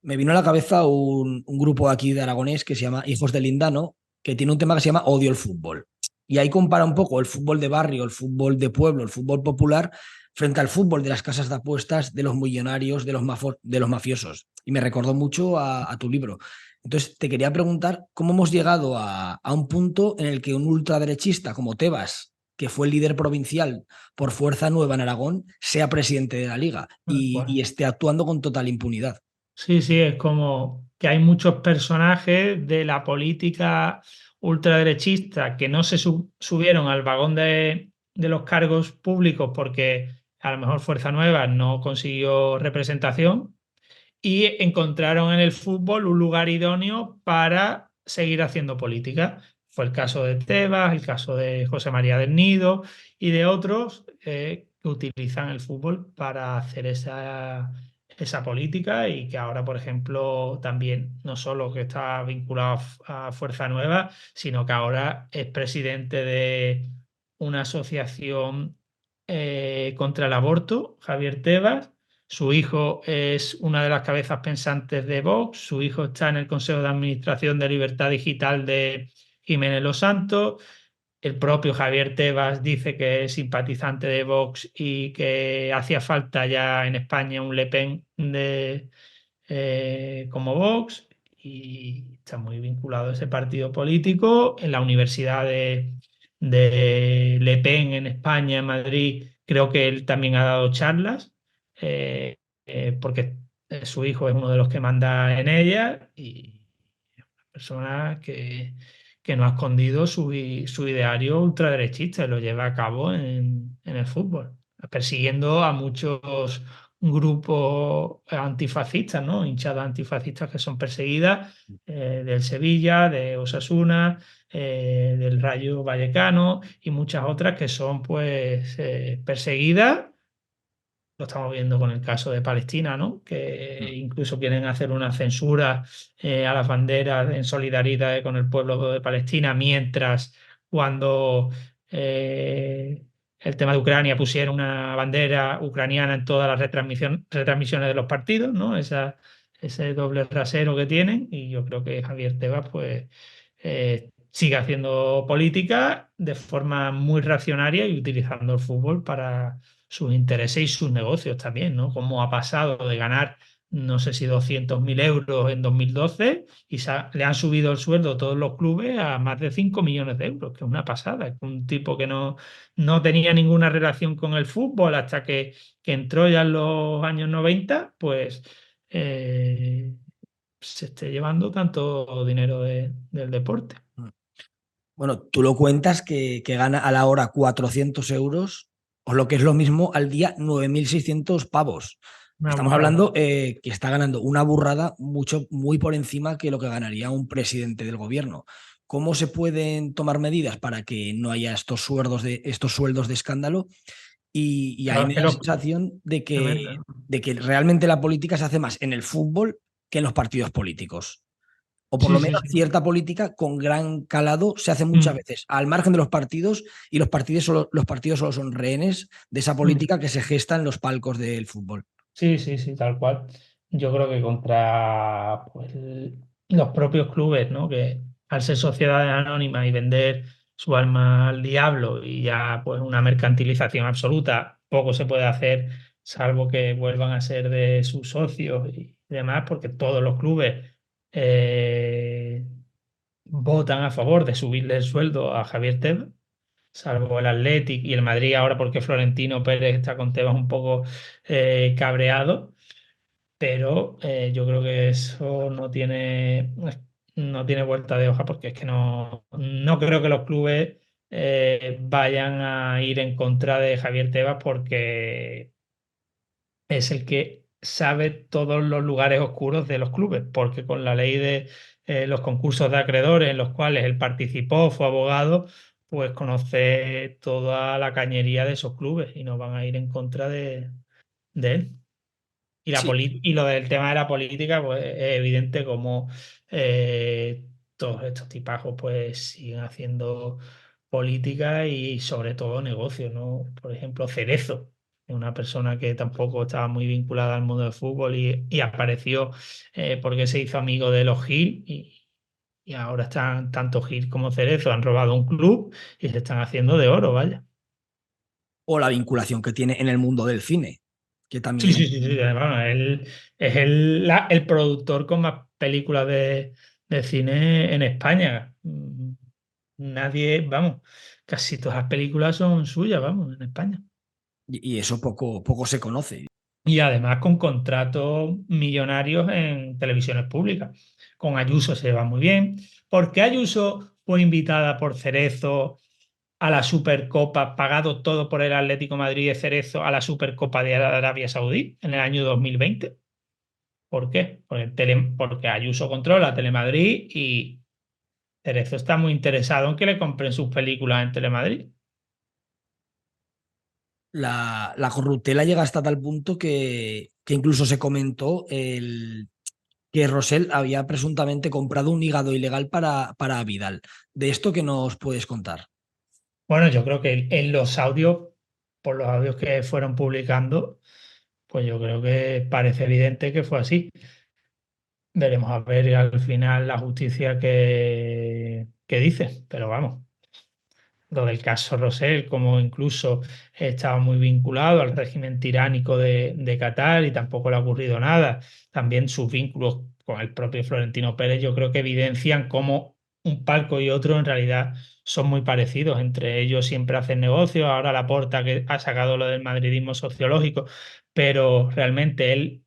S1: Me vino a la cabeza un grupo aquí de aragonés que se llama Hijos de Lindano, que tiene un tema que se llama Odio el fútbol. Y ahí compara un poco el fútbol de barrio, el fútbol de pueblo, el fútbol popular, frente al fútbol de las casas de apuestas, de los millonarios, de los mafiosos. Y me recordó mucho a tu libro. Entonces, te quería preguntar cómo hemos llegado a un punto en el que un ultraderechista como Tebas, que fue el líder provincial por Fuerza Nueva en Aragón, sea presidente de la liga y
S2: Bueno,
S1: esté actuando con total impunidad.
S2: sí, sí, es como que hay muchos personajes de la política ultraderechista que no se subieron al vagón de los cargos públicos porque a lo mejor Fuerza Nueva no consiguió representación y encontraron en el fútbol un lugar idóneo para seguir haciendo política. Fue el caso de Tebas, el caso de José María del Nido y de otros que utilizan el fútbol para hacer esa política y que ahora, por ejemplo, también no solo que está vinculado a Fuerza Nueva, sino que ahora es presidente de una asociación contra el aborto, Javier Tebas. Su hijo es una de las cabezas pensantes de Vox. Su hijo está en el Consejo de Administración de Libertad Digital de Jiménez Los Santos. El propio Javier Tebas dice que es simpatizante de Vox y que hacía falta ya en España un Le Pen como Vox y está muy vinculado a ese partido político. En la Universidad de Le Pen en España, en Madrid, creo que él también ha dado charlas porque su hijo es uno de los que manda en ella y es una persona que no ha escondido su ideario ultraderechista y lo lleva a cabo en el fútbol, persiguiendo a muchos grupos antifascistas, ¿no? Hinchadas antifascistas que son perseguidas del Sevilla, de Osasuna, del Rayo Vallecano y muchas otras que son pues perseguidas. Lo estamos viendo con el caso de Palestina, ¿no? Que incluso quieren hacer una censura a las banderas en solidaridad con el pueblo de Palestina, mientras cuando el tema de Ucrania pusiera una bandera ucraniana en todas las retransmisiones de los partidos, ¿no? Ese doble rasero que tienen, y yo creo que Javier Tebas, pues, sigue haciendo política de forma muy reaccionaria y utilizando el fútbol para sus intereses y sus negocios también, ¿no? Como ha pasado de ganar, no sé si 200.000 euros en 2012 y le han subido el sueldo a todos los clubes a más de 5 millones de euros, que es una pasada. Es un tipo que no tenía ninguna relación con el fútbol hasta que entró ya en los años 90, pues se esté llevando tanto dinero del deporte.
S1: Bueno, tú lo cuentas que gana a la hora 400 euros, o lo que es lo mismo al día 9.600 pavos.
S2: Una
S1: Estamos
S2: burrada.
S1: hablando que está ganando una burrada muy por encima que lo que ganaría un presidente del gobierno. cómo se pueden tomar medidas para que no haya estos sueldos de escándalo. Y ahí
S2: Claro, es
S1: me
S2: que
S1: da la sensación
S2: tremendo.
S1: de que realmente la política se hace más en el fútbol que en los partidos políticos. O por
S2: Sí,
S1: lo
S2: sí,
S1: menos
S2: sí.
S1: cierta política con gran calado se hace muchas
S2: Mm,
S1: veces al margen de los partidos, y los partidos solo son rehenes de esa
S2: mm.
S1: política que se gesta en los palcos del fútbol.
S2: Sí, sí, sí, tal cual. Yo creo que contra pues, los propios clubes, ¿no? Que al ser sociedades anónimas y vender su alma al diablo y ya pues una mercantilización absoluta, poco se puede hacer salvo que vuelvan a ser de sus socios y demás, porque todos los clubes eh, votan a favor de subirle el sueldo a Javier Tebas, salvo el Athletic y el Madrid ahora porque Florentino Pérez está con Tebas un poco cabreado, pero yo creo que eso no tiene vuelta de hoja porque es que no creo que los clubes vayan a ir en contra de Javier Tebas porque es el que sabe todos los lugares oscuros de los clubes, porque con la ley de los concursos de acreedores en los cuales él participó, fue abogado, pues conoce toda la cañería de esos clubes y no van a ir en contra de él.
S1: Sí,
S2: Y lo del tema de la política, pues es evidente como todos estos tipajos pues siguen haciendo política y sobre todo negocios, ¿no? Por ejemplo, Cerezo, una persona que tampoco estaba muy vinculada al mundo del fútbol y apareció porque se hizo amigo de los Gil y ahora están tanto Gil como Cerezo, han robado un club y se están haciendo de oro, vaya.
S1: o la vinculación que tiene en el mundo del cine, que
S2: Sí,
S1: también.
S2: sí, sí, sí. Bueno, él es el productor con más películas de cine en España. Nadie, vamos, casi todas las películas son suyas, vamos, en España.
S1: Y eso poco se conoce.
S2: Y además con contratos millonarios en televisiones públicas. Con Ayuso se va muy bien. Porque Ayuso fue invitada por Cerezo a la Supercopa, pagado todo por el Atlético de Madrid de Cerezo, a la Supercopa de Arabia Saudí en el año 2020. ¿Por qué? Porque Ayuso controla Telemadrid y Cerezo está muy interesado en que le compren sus películas en Telemadrid.
S1: La corruptela llega hasta tal punto que incluso se comentó que Rosell había presuntamente comprado un hígado ilegal para Vidal. ¿De esto qué nos puedes contar?
S2: Bueno, yo creo que en los audios, por los audios que fueron publicando, pues yo creo que parece evidente que fue así. Veremos a ver al final la justicia que dice, pero vamos. Lo del caso Rosell, como incluso estaba muy vinculado al régimen tiránico de Qatar y tampoco le ha ocurrido nada. También sus vínculos con el propio Florentino Pérez, yo creo que evidencian cómo un palco y otro en realidad son muy parecidos. Entre ellos siempre hacen negocios. Ahora Laporta que ha sacado lo del madridismo sociológico, pero realmente él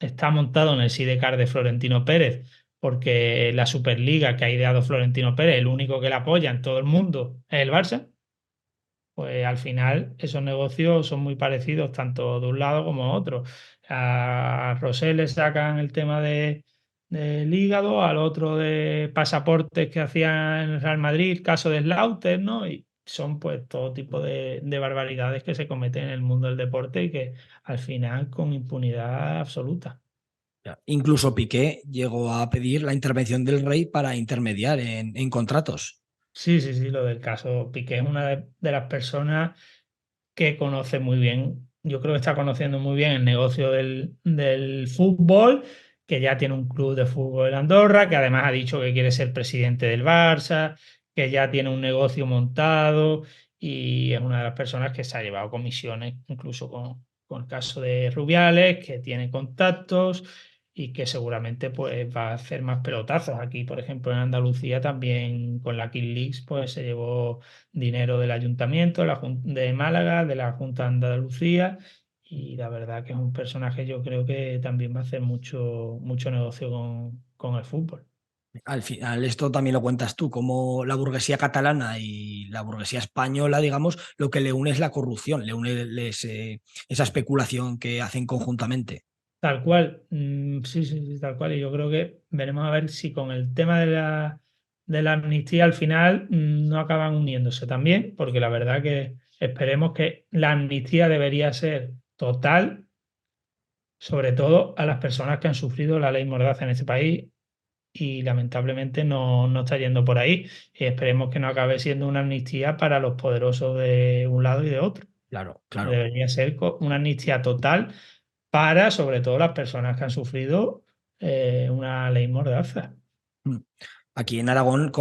S2: está montado en el sidecar de Florentino Pérez porque la Superliga que ha ideado Florentino Pérez, el único que la apoya en todo el mundo es el Barça, pues al final esos negocios son muy parecidos tanto de un lado como de otro. A Rosell le sacan el tema del hígado, al otro de pasaportes que hacían en el Real Madrid, el caso de Slaughter, ¿no? Y son pues todo tipo de barbaridades que se cometen en el mundo del deporte y que al final con impunidad absoluta.
S1: Incluso Piqué llegó a pedir la intervención del rey para intermediar en contratos.
S2: Sí, sí, sí, lo del caso Piqué es una de las personas que conoce muy bien, yo creo que está conociendo muy bien el negocio del fútbol, que ya tiene un club de fútbol en Andorra, que además ha dicho que quiere ser presidente del Barça, que ya tiene un negocio montado y es una de las personas que se ha llevado comisiones, incluso con el caso de Rubiales, que tiene contactos y que seguramente pues va a hacer más pelotazos. Aquí, por ejemplo, en Andalucía también con la King Leagues pues se llevó dinero del ayuntamiento de Málaga, de la Junta de Andalucía, y la verdad que es un personaje yo creo que también va a hacer mucho negocio con el fútbol.
S1: Al final, esto también lo cuentas tú, como la burguesía catalana y la burguesía española, digamos, lo que le une es la corrupción, le une esa especulación que hacen conjuntamente.
S2: Tal cual, sí, sí, sí, tal cual, y yo creo que veremos a ver si con el tema de la amnistía al final no acaban uniéndose también, porque la verdad que esperemos que la amnistía debería ser total, sobre todo a las personas que han sufrido la ley Mordaza en este país y lamentablemente no está yendo por ahí. Y esperemos que no acabe siendo una amnistía para los poderosos de un lado y de otro.
S1: Claro, claro.
S2: Debería ser una amnistía total para, sobre todo, las personas que han sufrido una ley Mordaza.
S1: Mm. Aquí en Aragón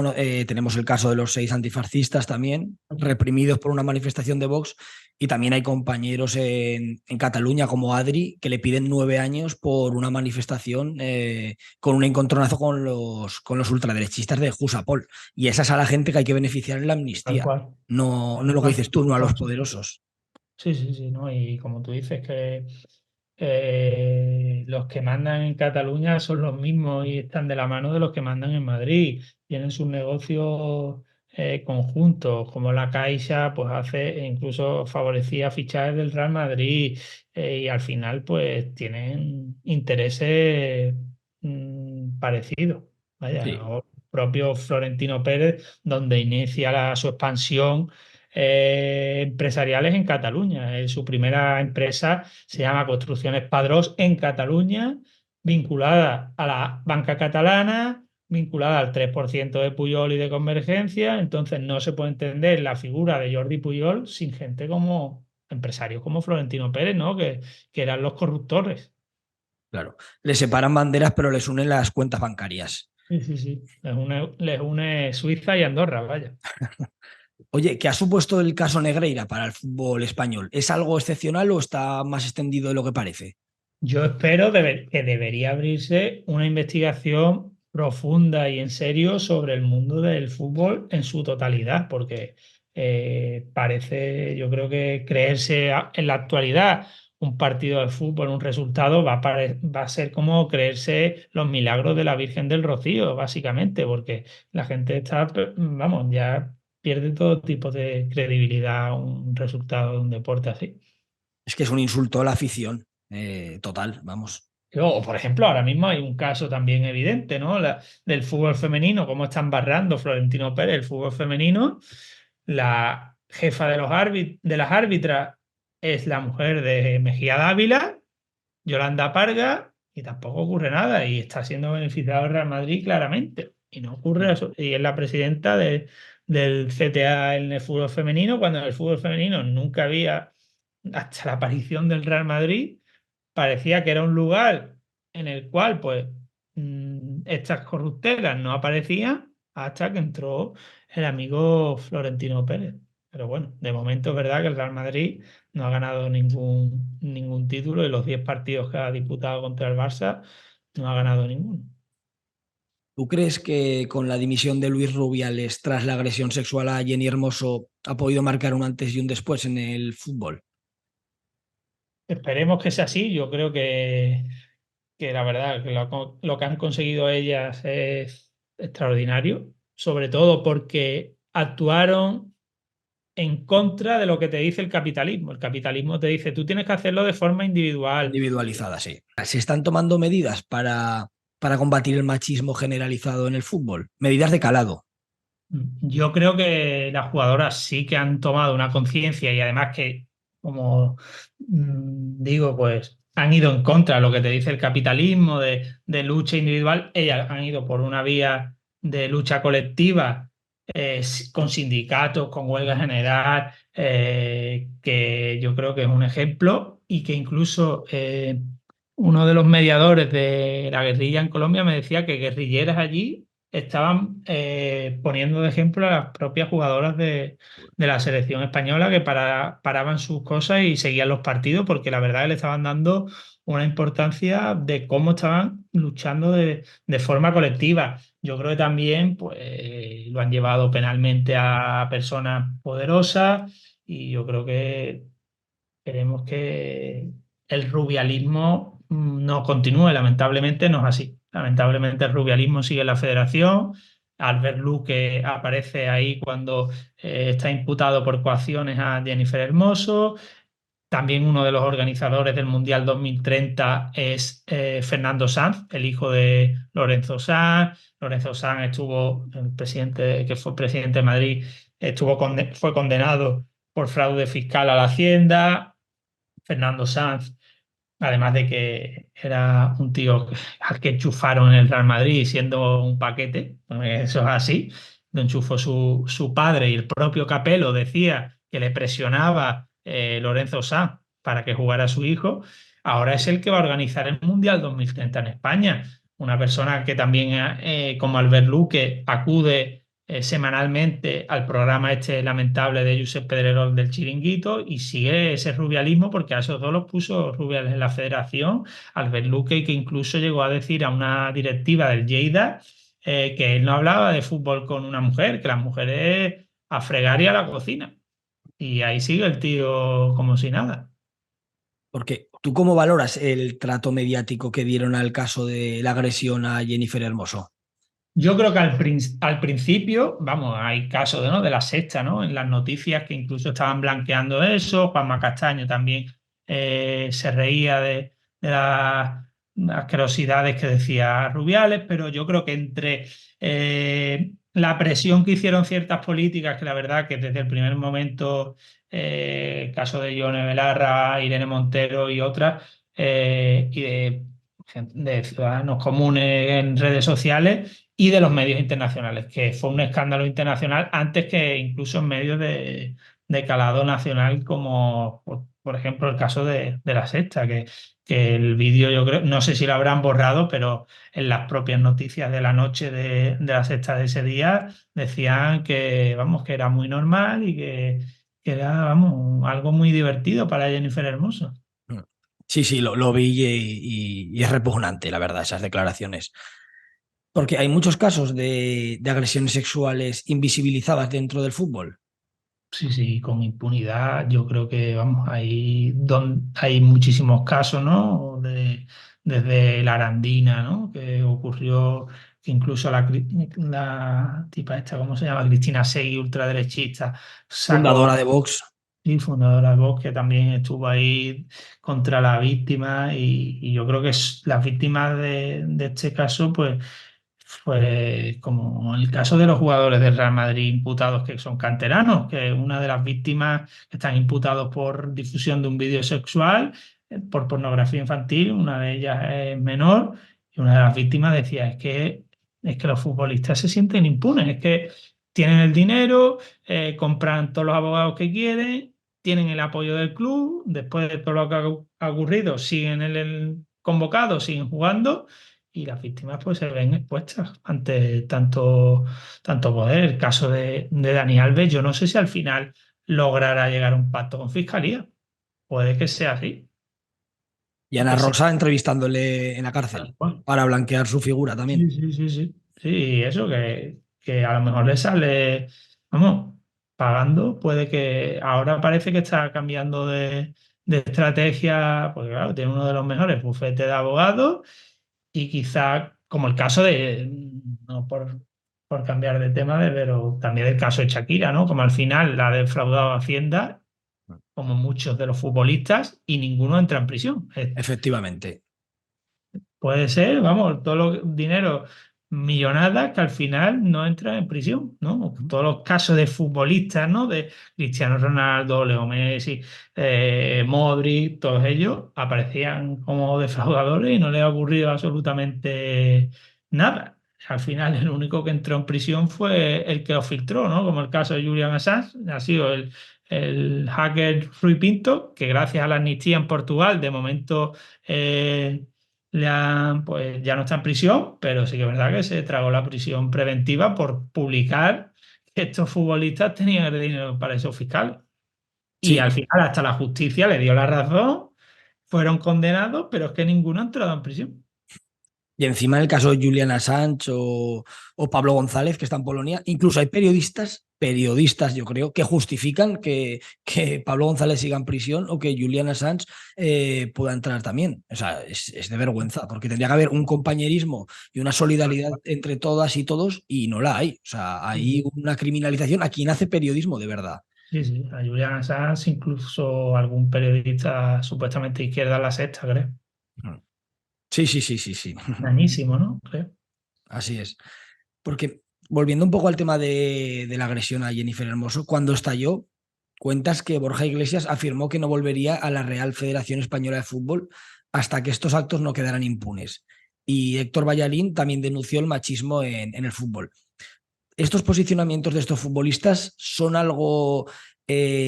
S1: tenemos el caso de los 6 antifascistas también, reprimidos por una manifestación de Vox, y también hay compañeros en Cataluña como Adri que le piden 9 años por una manifestación con un encontronazo con los ultraderechistas de Jusapol. Y esa es a la gente que hay que beneficiar en la
S2: Tal
S1: amnistía,
S2: cual.
S1: no
S2: Tal
S1: lo que
S2: cual.
S1: dices tú, no a los poderosos.
S2: Sí, sí, sí, ¿no? Y como tú dices, que los que mandan en Cataluña son los mismos y están de la mano de los que mandan en Madrid. Tienen sus negocios conjuntos, como la Caixa, pues hace, e incluso favorecía fichajes del Real Madrid, y al final, pues tienen intereses parecidos. Vaya,
S1: Sí,
S2: o propio Florentino Pérez, donde inicia su expansión empresariales en Cataluña. Su primera empresa se llama Construcciones Padrós en Cataluña, vinculada a la banca catalana, vinculada al 3% de Pujol y de Convergencia. Entonces no se puede entender la figura de Jordi Pujol sin gente como empresarios como Florentino Pérez, ¿no? Que eran los corruptores.
S1: claro. Les separan banderas, pero les unen las cuentas bancarias.
S2: Sí, sí, sí. Les une Suiza y Andorra, vaya.
S1: Oye, ¿qué ha supuesto el caso Negreira para el fútbol español? ¿Es algo excepcional o está más extendido de lo que parece?
S2: Yo espero que debería abrirse una investigación profunda y en serio sobre el mundo del fútbol en su totalidad, porque parece, yo creo que creerse en la actualidad un partido de fútbol, un resultado, va a ser como creerse los milagros de la Virgen del Rocío, básicamente, porque la gente está, vamos, ya pierde todo tipo de credibilidad un resultado de un deporte así.
S1: Es que es un insulto a la afición, total, vamos.
S2: O, por ejemplo, ahora mismo hay un caso también evidente, ¿no? Del fútbol femenino, cómo están barrando Florentino Pérez el fútbol femenino. La jefa de las árbitras es la mujer de Mejía Dávila, Yolanda Parga, y tampoco ocurre nada. Y está siendo beneficiado el Real Madrid claramente. Y no ocurre eso. Y es la presidenta del CTA en el fútbol femenino, cuando en el fútbol femenino nunca había, hasta la aparición del Real Madrid parecía que era un lugar en el cual pues estas corruptelas no aparecían hasta que entró el amigo Florentino Pérez. Pero bueno, de momento es verdad que el Real Madrid no ha ganado ningún título y los 10 partidos que ha disputado contra el Barça no ha ganado ninguno.
S1: ¿Tú crees que con la dimisión de Luis Rubiales tras la agresión sexual a Jenny Hermoso ha podido marcar un antes y un después en el fútbol?
S2: Esperemos que sea así. Yo creo que la verdad, que lo que han conseguido ellas es extraordinario, sobre todo porque actuaron en contra de lo que te dice el capitalismo. El capitalismo te dice, tú tienes que hacerlo de forma individual.
S1: Individualizada, sí. ¿Se están tomando medidas para combatir el machismo generalizado en el fútbol? Medidas de calado.
S2: Yo creo que las jugadoras sí que han tomado una conciencia y además que, como digo, pues han ido en contra de lo que te dice el capitalismo de lucha individual. Ellas han ido por una vía de lucha colectiva, con sindicatos, con huelga general, que yo creo que es un ejemplo y que incluso uno de los mediadores de la guerrilla en Colombia me decía que guerrilleras allí estaban poniendo de ejemplo a las propias jugadoras de la selección española que paraban sus cosas y seguían los partidos porque la verdad que le estaban dando una importancia de cómo estaban luchando de forma colectiva. Yo creo que también pues, lo han llevado penalmente a personas poderosas y yo creo que queremos que el rubialismo no continúe. Lamentablemente no es así. Lamentablemente el rubialismo sigue en la federación. Albert Luque aparece ahí cuando está imputado por coacciones a Jennifer Hermoso. También uno de los organizadores del Mundial 2030 es Fernando Sanz, el hijo de Lorenzo Sanz. Lorenzo Sanz estuvo, el presidente, que fue presidente de Madrid, fue condenado por fraude fiscal a la Hacienda. Fernando Sanz, además de que era un tío al que enchufaron en el Real Madrid siendo un paquete, eso es así, lo enchufó su padre, y el propio Capello decía que le presionaba Lorenzo Sanz para que jugara a su hijo. Ahora es el que va a organizar el Mundial 2030 en España. Una persona que también, como Albert Luque, acude semanalmente al programa este lamentable de Josep Pedrerol del Chiringuito, y sigue ese rubialismo, porque a esos dos los puso Rubiales en la federación, Albert Luque, que incluso llegó a decir a una directiva del Lleida que él no hablaba de fútbol con una mujer, que las mujeres a fregar y a la cocina. Y ahí sigue el tío como si nada.
S1: Porque ¿tú cómo valoras el trato mediático que dieron al caso de la agresión a Jennifer Hermoso?
S2: Yo creo que al principio, vamos, hay casos ¿no? de la sexta, ¿no? En las noticias que incluso estaban blanqueando eso. Juanma Castaño también se reía de las asquerosidades que decía Rubiales, pero yo creo que entre la presión que hicieron ciertas políticas, que la verdad que desde el primer momento, el caso de Ione Belarra, Irene Montero y otras, y de ciudadanos comunes en redes sociales, y de los medios internacionales, que fue un escándalo internacional antes que incluso en medios de calado nacional, como por ejemplo el caso de La Sexta, que el vídeo, yo creo, no sé si lo habrán borrado, pero en las propias noticias de la noche de La Sexta de ese día decían que, vamos, que era muy normal y que era, vamos, algo muy divertido para Jennifer Hermoso.
S1: Sí, sí, lo vi y es repugnante, la verdad, esas declaraciones. Porque hay muchos casos de agresiones sexuales invisibilizadas dentro del fútbol.
S2: Sí, sí, con impunidad. Yo creo que, vamos, hay muchísimos casos, ¿no? Desde la Arandina, ¿no? Que ocurrió, que incluso la tipa esta, ¿cómo se llama? Cristina Seguí, ultraderechista,
S1: Fundadora
S2: sacó,
S1: de Vox.
S2: y fundadora de Vox, que también estuvo ahí contra la víctima, y yo creo que las víctimas de este caso, pues como el caso de los jugadores del Real Madrid imputados que son canteranos, que una de las víctimas que están imputados por difusión de un vídeo sexual, por pornografía infantil, una de ellas es menor, y una de las víctimas decía, es que los futbolistas se sienten impunes, es que tienen el dinero, compran todos los abogados que quieren, tienen el apoyo del club, después de todo lo que ha ocurrido, siguen el convocado, siguen jugando, y las víctimas pues se ven expuestas ante tanto poder. El caso de Dani Alves, yo no sé si al final logrará llegar a un pacto con Fiscalía. Puede que sea así.
S1: Y
S2: Y
S1: Ana
S2: que sea
S1: Rosa entrevistándole en la
S2: tal
S1: cárcel
S2: cual.
S1: para blanquear su figura
S2: Sí,
S1: también.
S2: sí, sí, sí. Sí, eso que a lo mejor le sale, vamos, pagando, puede que ahora parece que está cambiando de estrategia, porque claro, tiene uno de los mejores bufetes de abogados. Y quizá, como el caso no por cambiar de tema, pero también el caso de Shakira, ¿no? Como al final la ha defraudado Hacienda, como muchos de los futbolistas, y ninguno entra en prisión.
S1: Efectivamente.
S2: Puede ser, vamos, todos los dineros, millonadas que al final no entran en prisión, ¿no? Todos los casos de futbolistas, ¿no? De Cristiano Ronaldo, Leo Messi, Modric, todos ellos aparecían como defraudadores y no les ha ocurrido absolutamente nada. Al final el único que entró en prisión fue el que lo filtró, ¿no? Como el caso de Julian Assange, ha sido el hacker Rui Pinto, que gracias a la amnistía en Portugal, de momento pues ya no está en prisión, pero sí que es verdad que se tragó la prisión preventiva por publicar que estos futbolistas tenían el dinero para paraísos fiscales. Y
S1: Sí,
S2: al final hasta la justicia le dio la razón, fueron condenados, pero es que ninguno ha entrado en prisión.
S1: y encima en el caso de Julian Assange o Pablo González, que está en Polonia, incluso hay periodistas yo creo, que justifican que Pablo González siga en prisión o que Julian Assange pueda entrar también. O sea, es de vergüenza, porque tendría que haber un compañerismo y una solidaridad entre todas y todos, y no la hay. O sea, hay una criminalización a quien hace periodismo de verdad.
S2: Sí, sí, a Julian Assange, incluso algún periodista supuestamente de izquierda en La Sexta, creo.
S1: Sí, sí, sí, sí, sí.
S2: Dañísimo, ¿no? Creo.
S1: Así es. Porque volviendo un poco al tema de la agresión a Jennifer Hermoso, cuando estalló, cuentas que Borja Iglesias afirmó que no volvería a la Real Federación Española de Fútbol hasta que estos actos no quedaran impunes. Y Héctor Ballarín también denunció el machismo en el fútbol. ¿Estos posicionamientos de estos futbolistas son algo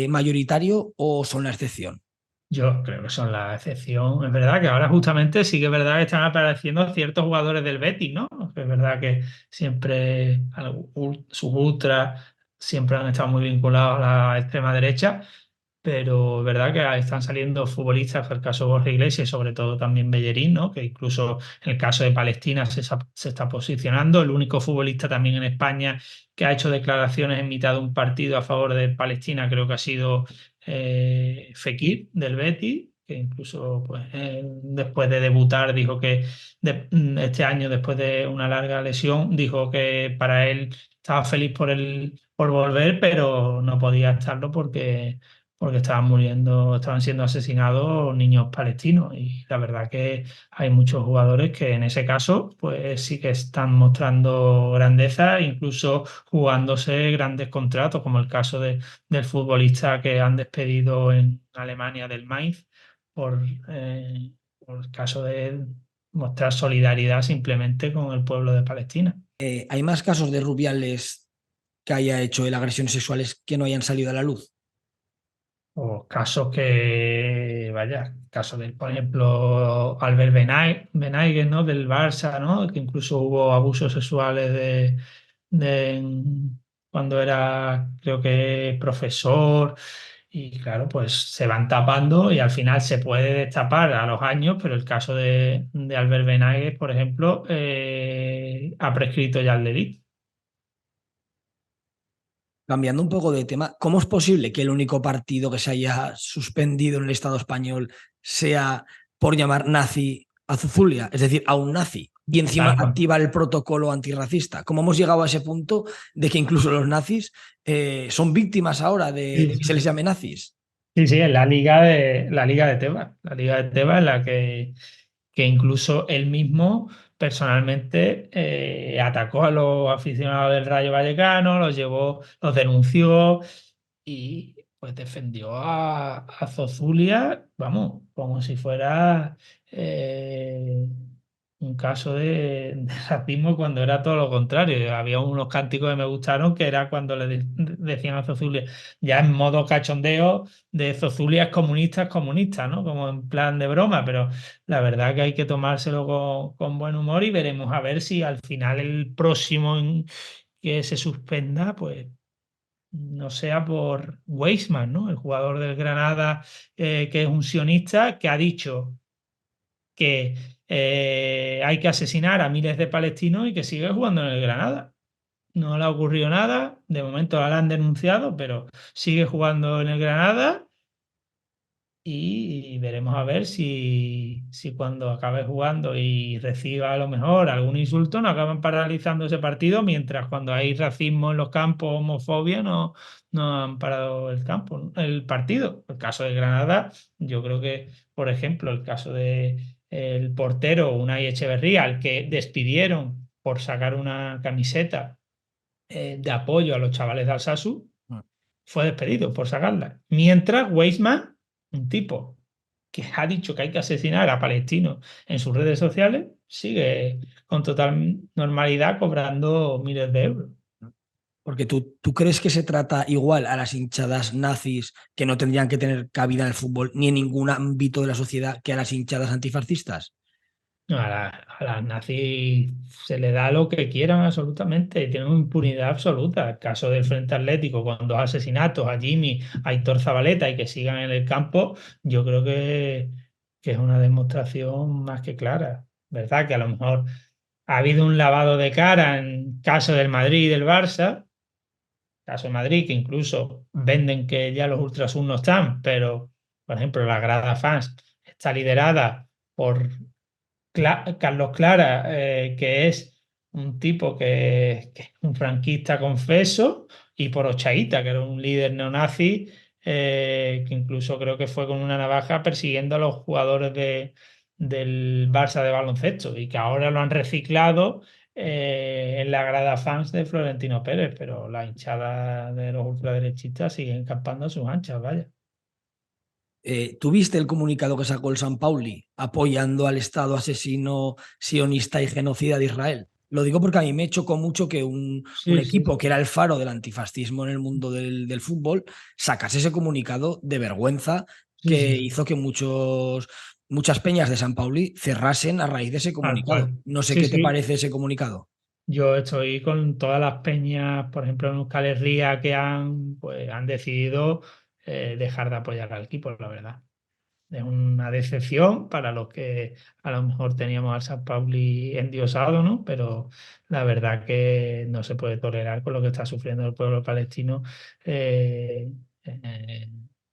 S1: mayoritario o son la excepción?
S2: Yo creo que son la excepción. Es verdad que ahora justamente sí que es verdad que están apareciendo ciertos jugadores del Betis, ¿no? Es verdad que siempre sus ultras siempre han estado muy vinculados a la extrema derecha, pero es verdad que están saliendo futbolistas, el caso de Borja Iglesias y sobre todo también Bellerín, ¿no? Que incluso en el caso de Palestina se está posicionando. El único futbolista también en España que ha hecho declaraciones en mitad de un partido a favor de Palestina creo que ha sido Fekir del Betis, que incluso pues, después de debutar dijo que este año, después de una larga lesión, dijo que para él estaba feliz por volver, pero no podía estarlo porque estaban muriendo, estaban siendo asesinados niños palestinos. Y la verdad que hay muchos jugadores que en ese caso, pues sí que están mostrando grandeza, incluso jugándose grandes contratos, como el caso del futbolista que han despedido en Alemania del Mainz por, por el caso de mostrar solidaridad simplemente con el pueblo de Palestina.
S1: ¿Hay más casos de Rubiales que haya hecho él agresiones sexuales que no hayan salido a la luz?
S2: O casos que, vaya, casos de, por ejemplo, Albert Benaigues, ¿no? Del Barça, ¿no? Que incluso hubo abusos sexuales de cuando era, creo que, profesor. Y claro, pues se van tapando y al final se puede destapar a los años, pero el caso de Albert Benaigues, por ejemplo, ha prescrito ya el delito.
S1: Cambiando un poco de tema, ¿cómo es posible que el único partido que se haya suspendido en el Estado español sea por llamar nazi a Zuzulia, es decir, a un nazi, y encima
S2: Tal cual.
S1: activa el protocolo antirracista? ¿Cómo hemos llegado a ese punto de que incluso los nazis son víctimas ahora de que se les llame nazis?
S2: Sí, sí, en la Liga de Tebas, la Liga de Tebas en la que incluso él mismo personalmente atacó a los aficionados del Rayo Vallecano, los llevó, los denunció y pues defendió a Zozulia, vamos, como si fuera un caso de racismo cuando era todo lo contrario. Había unos cánticos que me gustaron que era cuando decían a Zozulia, ya en modo cachondeo de Zozulia es comunista, ¿no? Como en plan de broma, pero la verdad que hay que tomárselo con buen humor y veremos a ver si al final el próximo que se suspenda, pues no sea por Weisman, ¿no? El jugador del Granada, que es un sionista, que ha dicho que hay que asesinar a miles de palestinos y que sigue jugando en el Granada. No le ha ocurrido nada, de momento la han denunciado, pero sigue jugando en el Granada y veremos a ver si cuando acabe jugando y reciba a lo mejor algún insulto no acaban paralizando ese partido, mientras cuando hay racismo en los campos, homofobia, no han parado el campo, el partido. El caso de Granada, yo creo que, por ejemplo, el caso de el portero Unai Echeverría, al que despidieron por sacar una camiseta de apoyo a los chavales de Alsasu, fue despedido por sacarla. Mientras Weizmann, un tipo que ha dicho que hay que asesinar a palestinos en sus redes sociales, sigue con total normalidad cobrando miles de euros.
S1: Porque tú crees que se trata igual a las hinchadas nazis que no tendrían que tener cabida en el fútbol ni en ningún ámbito de la sociedad que a las hinchadas antifascistas.
S2: A las nazis se le da lo que quieran absolutamente, tienen impunidad absoluta. El caso del Frente Atlético, con dos asesinatos a Jimmy, a Aitor Zabaleta y que sigan en el campo, yo creo que es una demostración más que clara. ¿Verdad? Que a lo mejor ha habido un lavado de cara en caso del Madrid y del Barça, caso del Madrid, que incluso venden que ya los Ultrasun no están, pero, por ejemplo, la grada fans está liderada por Carlos Clara, que es un tipo que es un franquista confeso y por Ochaíta, que era un líder neonazi, que incluso creo que fue con una navaja persiguiendo a los jugadores del Barça de baloncesto y que ahora lo han reciclado en la grada fans de Florentino Pérez, pero la hinchada de los ultraderechistas siguen campando a sus anchas, vaya.
S1: ¿Tuviste el comunicado que sacó el San Pauli apoyando al Estado asesino, sionista y genocida de Israel? Lo digo porque a mí me chocó mucho que un
S2: Sí, sí,
S1: equipo que era el faro del antifascismo en el mundo del fútbol sacase ese comunicado de vergüenza
S2: sí,
S1: que
S2: sí,
S1: hizo que muchas peñas de San Pauli cerrasen a raíz de ese
S2: tal
S1: comunicado.
S2: cual.
S1: No sé
S2: Sí,
S1: qué te
S2: sí.
S1: parece ese comunicado.
S2: Yo estoy con todas las peñas, por ejemplo, en Euskal Herria, que han decidido dejar de apoyar al equipo, la verdad. Es una decepción para los que a lo mejor teníamos al San Pauli endiosado, ¿no? Pero la verdad que no se puede tolerar con lo que está sufriendo el pueblo palestino, eh, eh,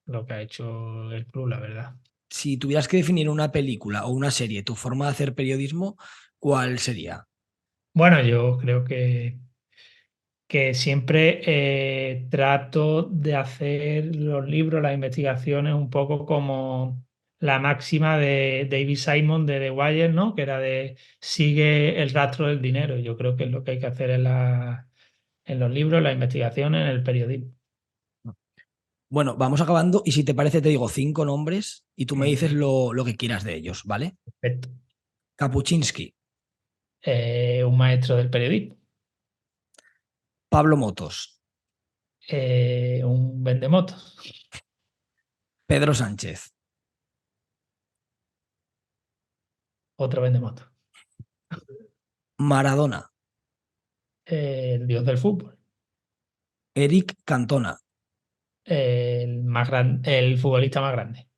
S2: lo que ha hecho el club, la verdad.
S1: Si tuvieras que definir una película o una serie, tu forma de hacer periodismo, ¿cuál sería?
S2: Bueno, yo creo que siempre trato de hacer los libros, las investigaciones, un poco como la máxima de David Simon de The Wire, ¿no? Que era de sigue el rastro del dinero. Yo creo que es lo que hay que hacer en los libros, las investigaciones, en el periodismo.
S1: Bueno, vamos acabando y si te parece te digo 5 nombres y tú me
S2: Venga,
S1: dices lo que quieras de ellos, ¿vale?
S2: perfecto.
S1: Kapuczynski,
S2: Un maestro del periodismo,
S1: Pablo Motos,
S2: un vendemotos,
S1: Pedro Sánchez,
S2: otro vendemotos,
S1: Maradona,
S2: el dios del fútbol,
S1: Eric Cantona.
S2: el futbolista más grande.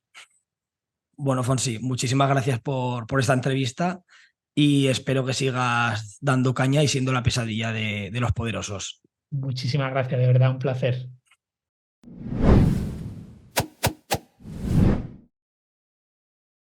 S1: Bueno, Fonsi, muchísimas gracias por esta entrevista y espero que sigas dando caña y siendo la pesadilla de los poderosos.
S2: Muchísimas gracias, de verdad, un placer.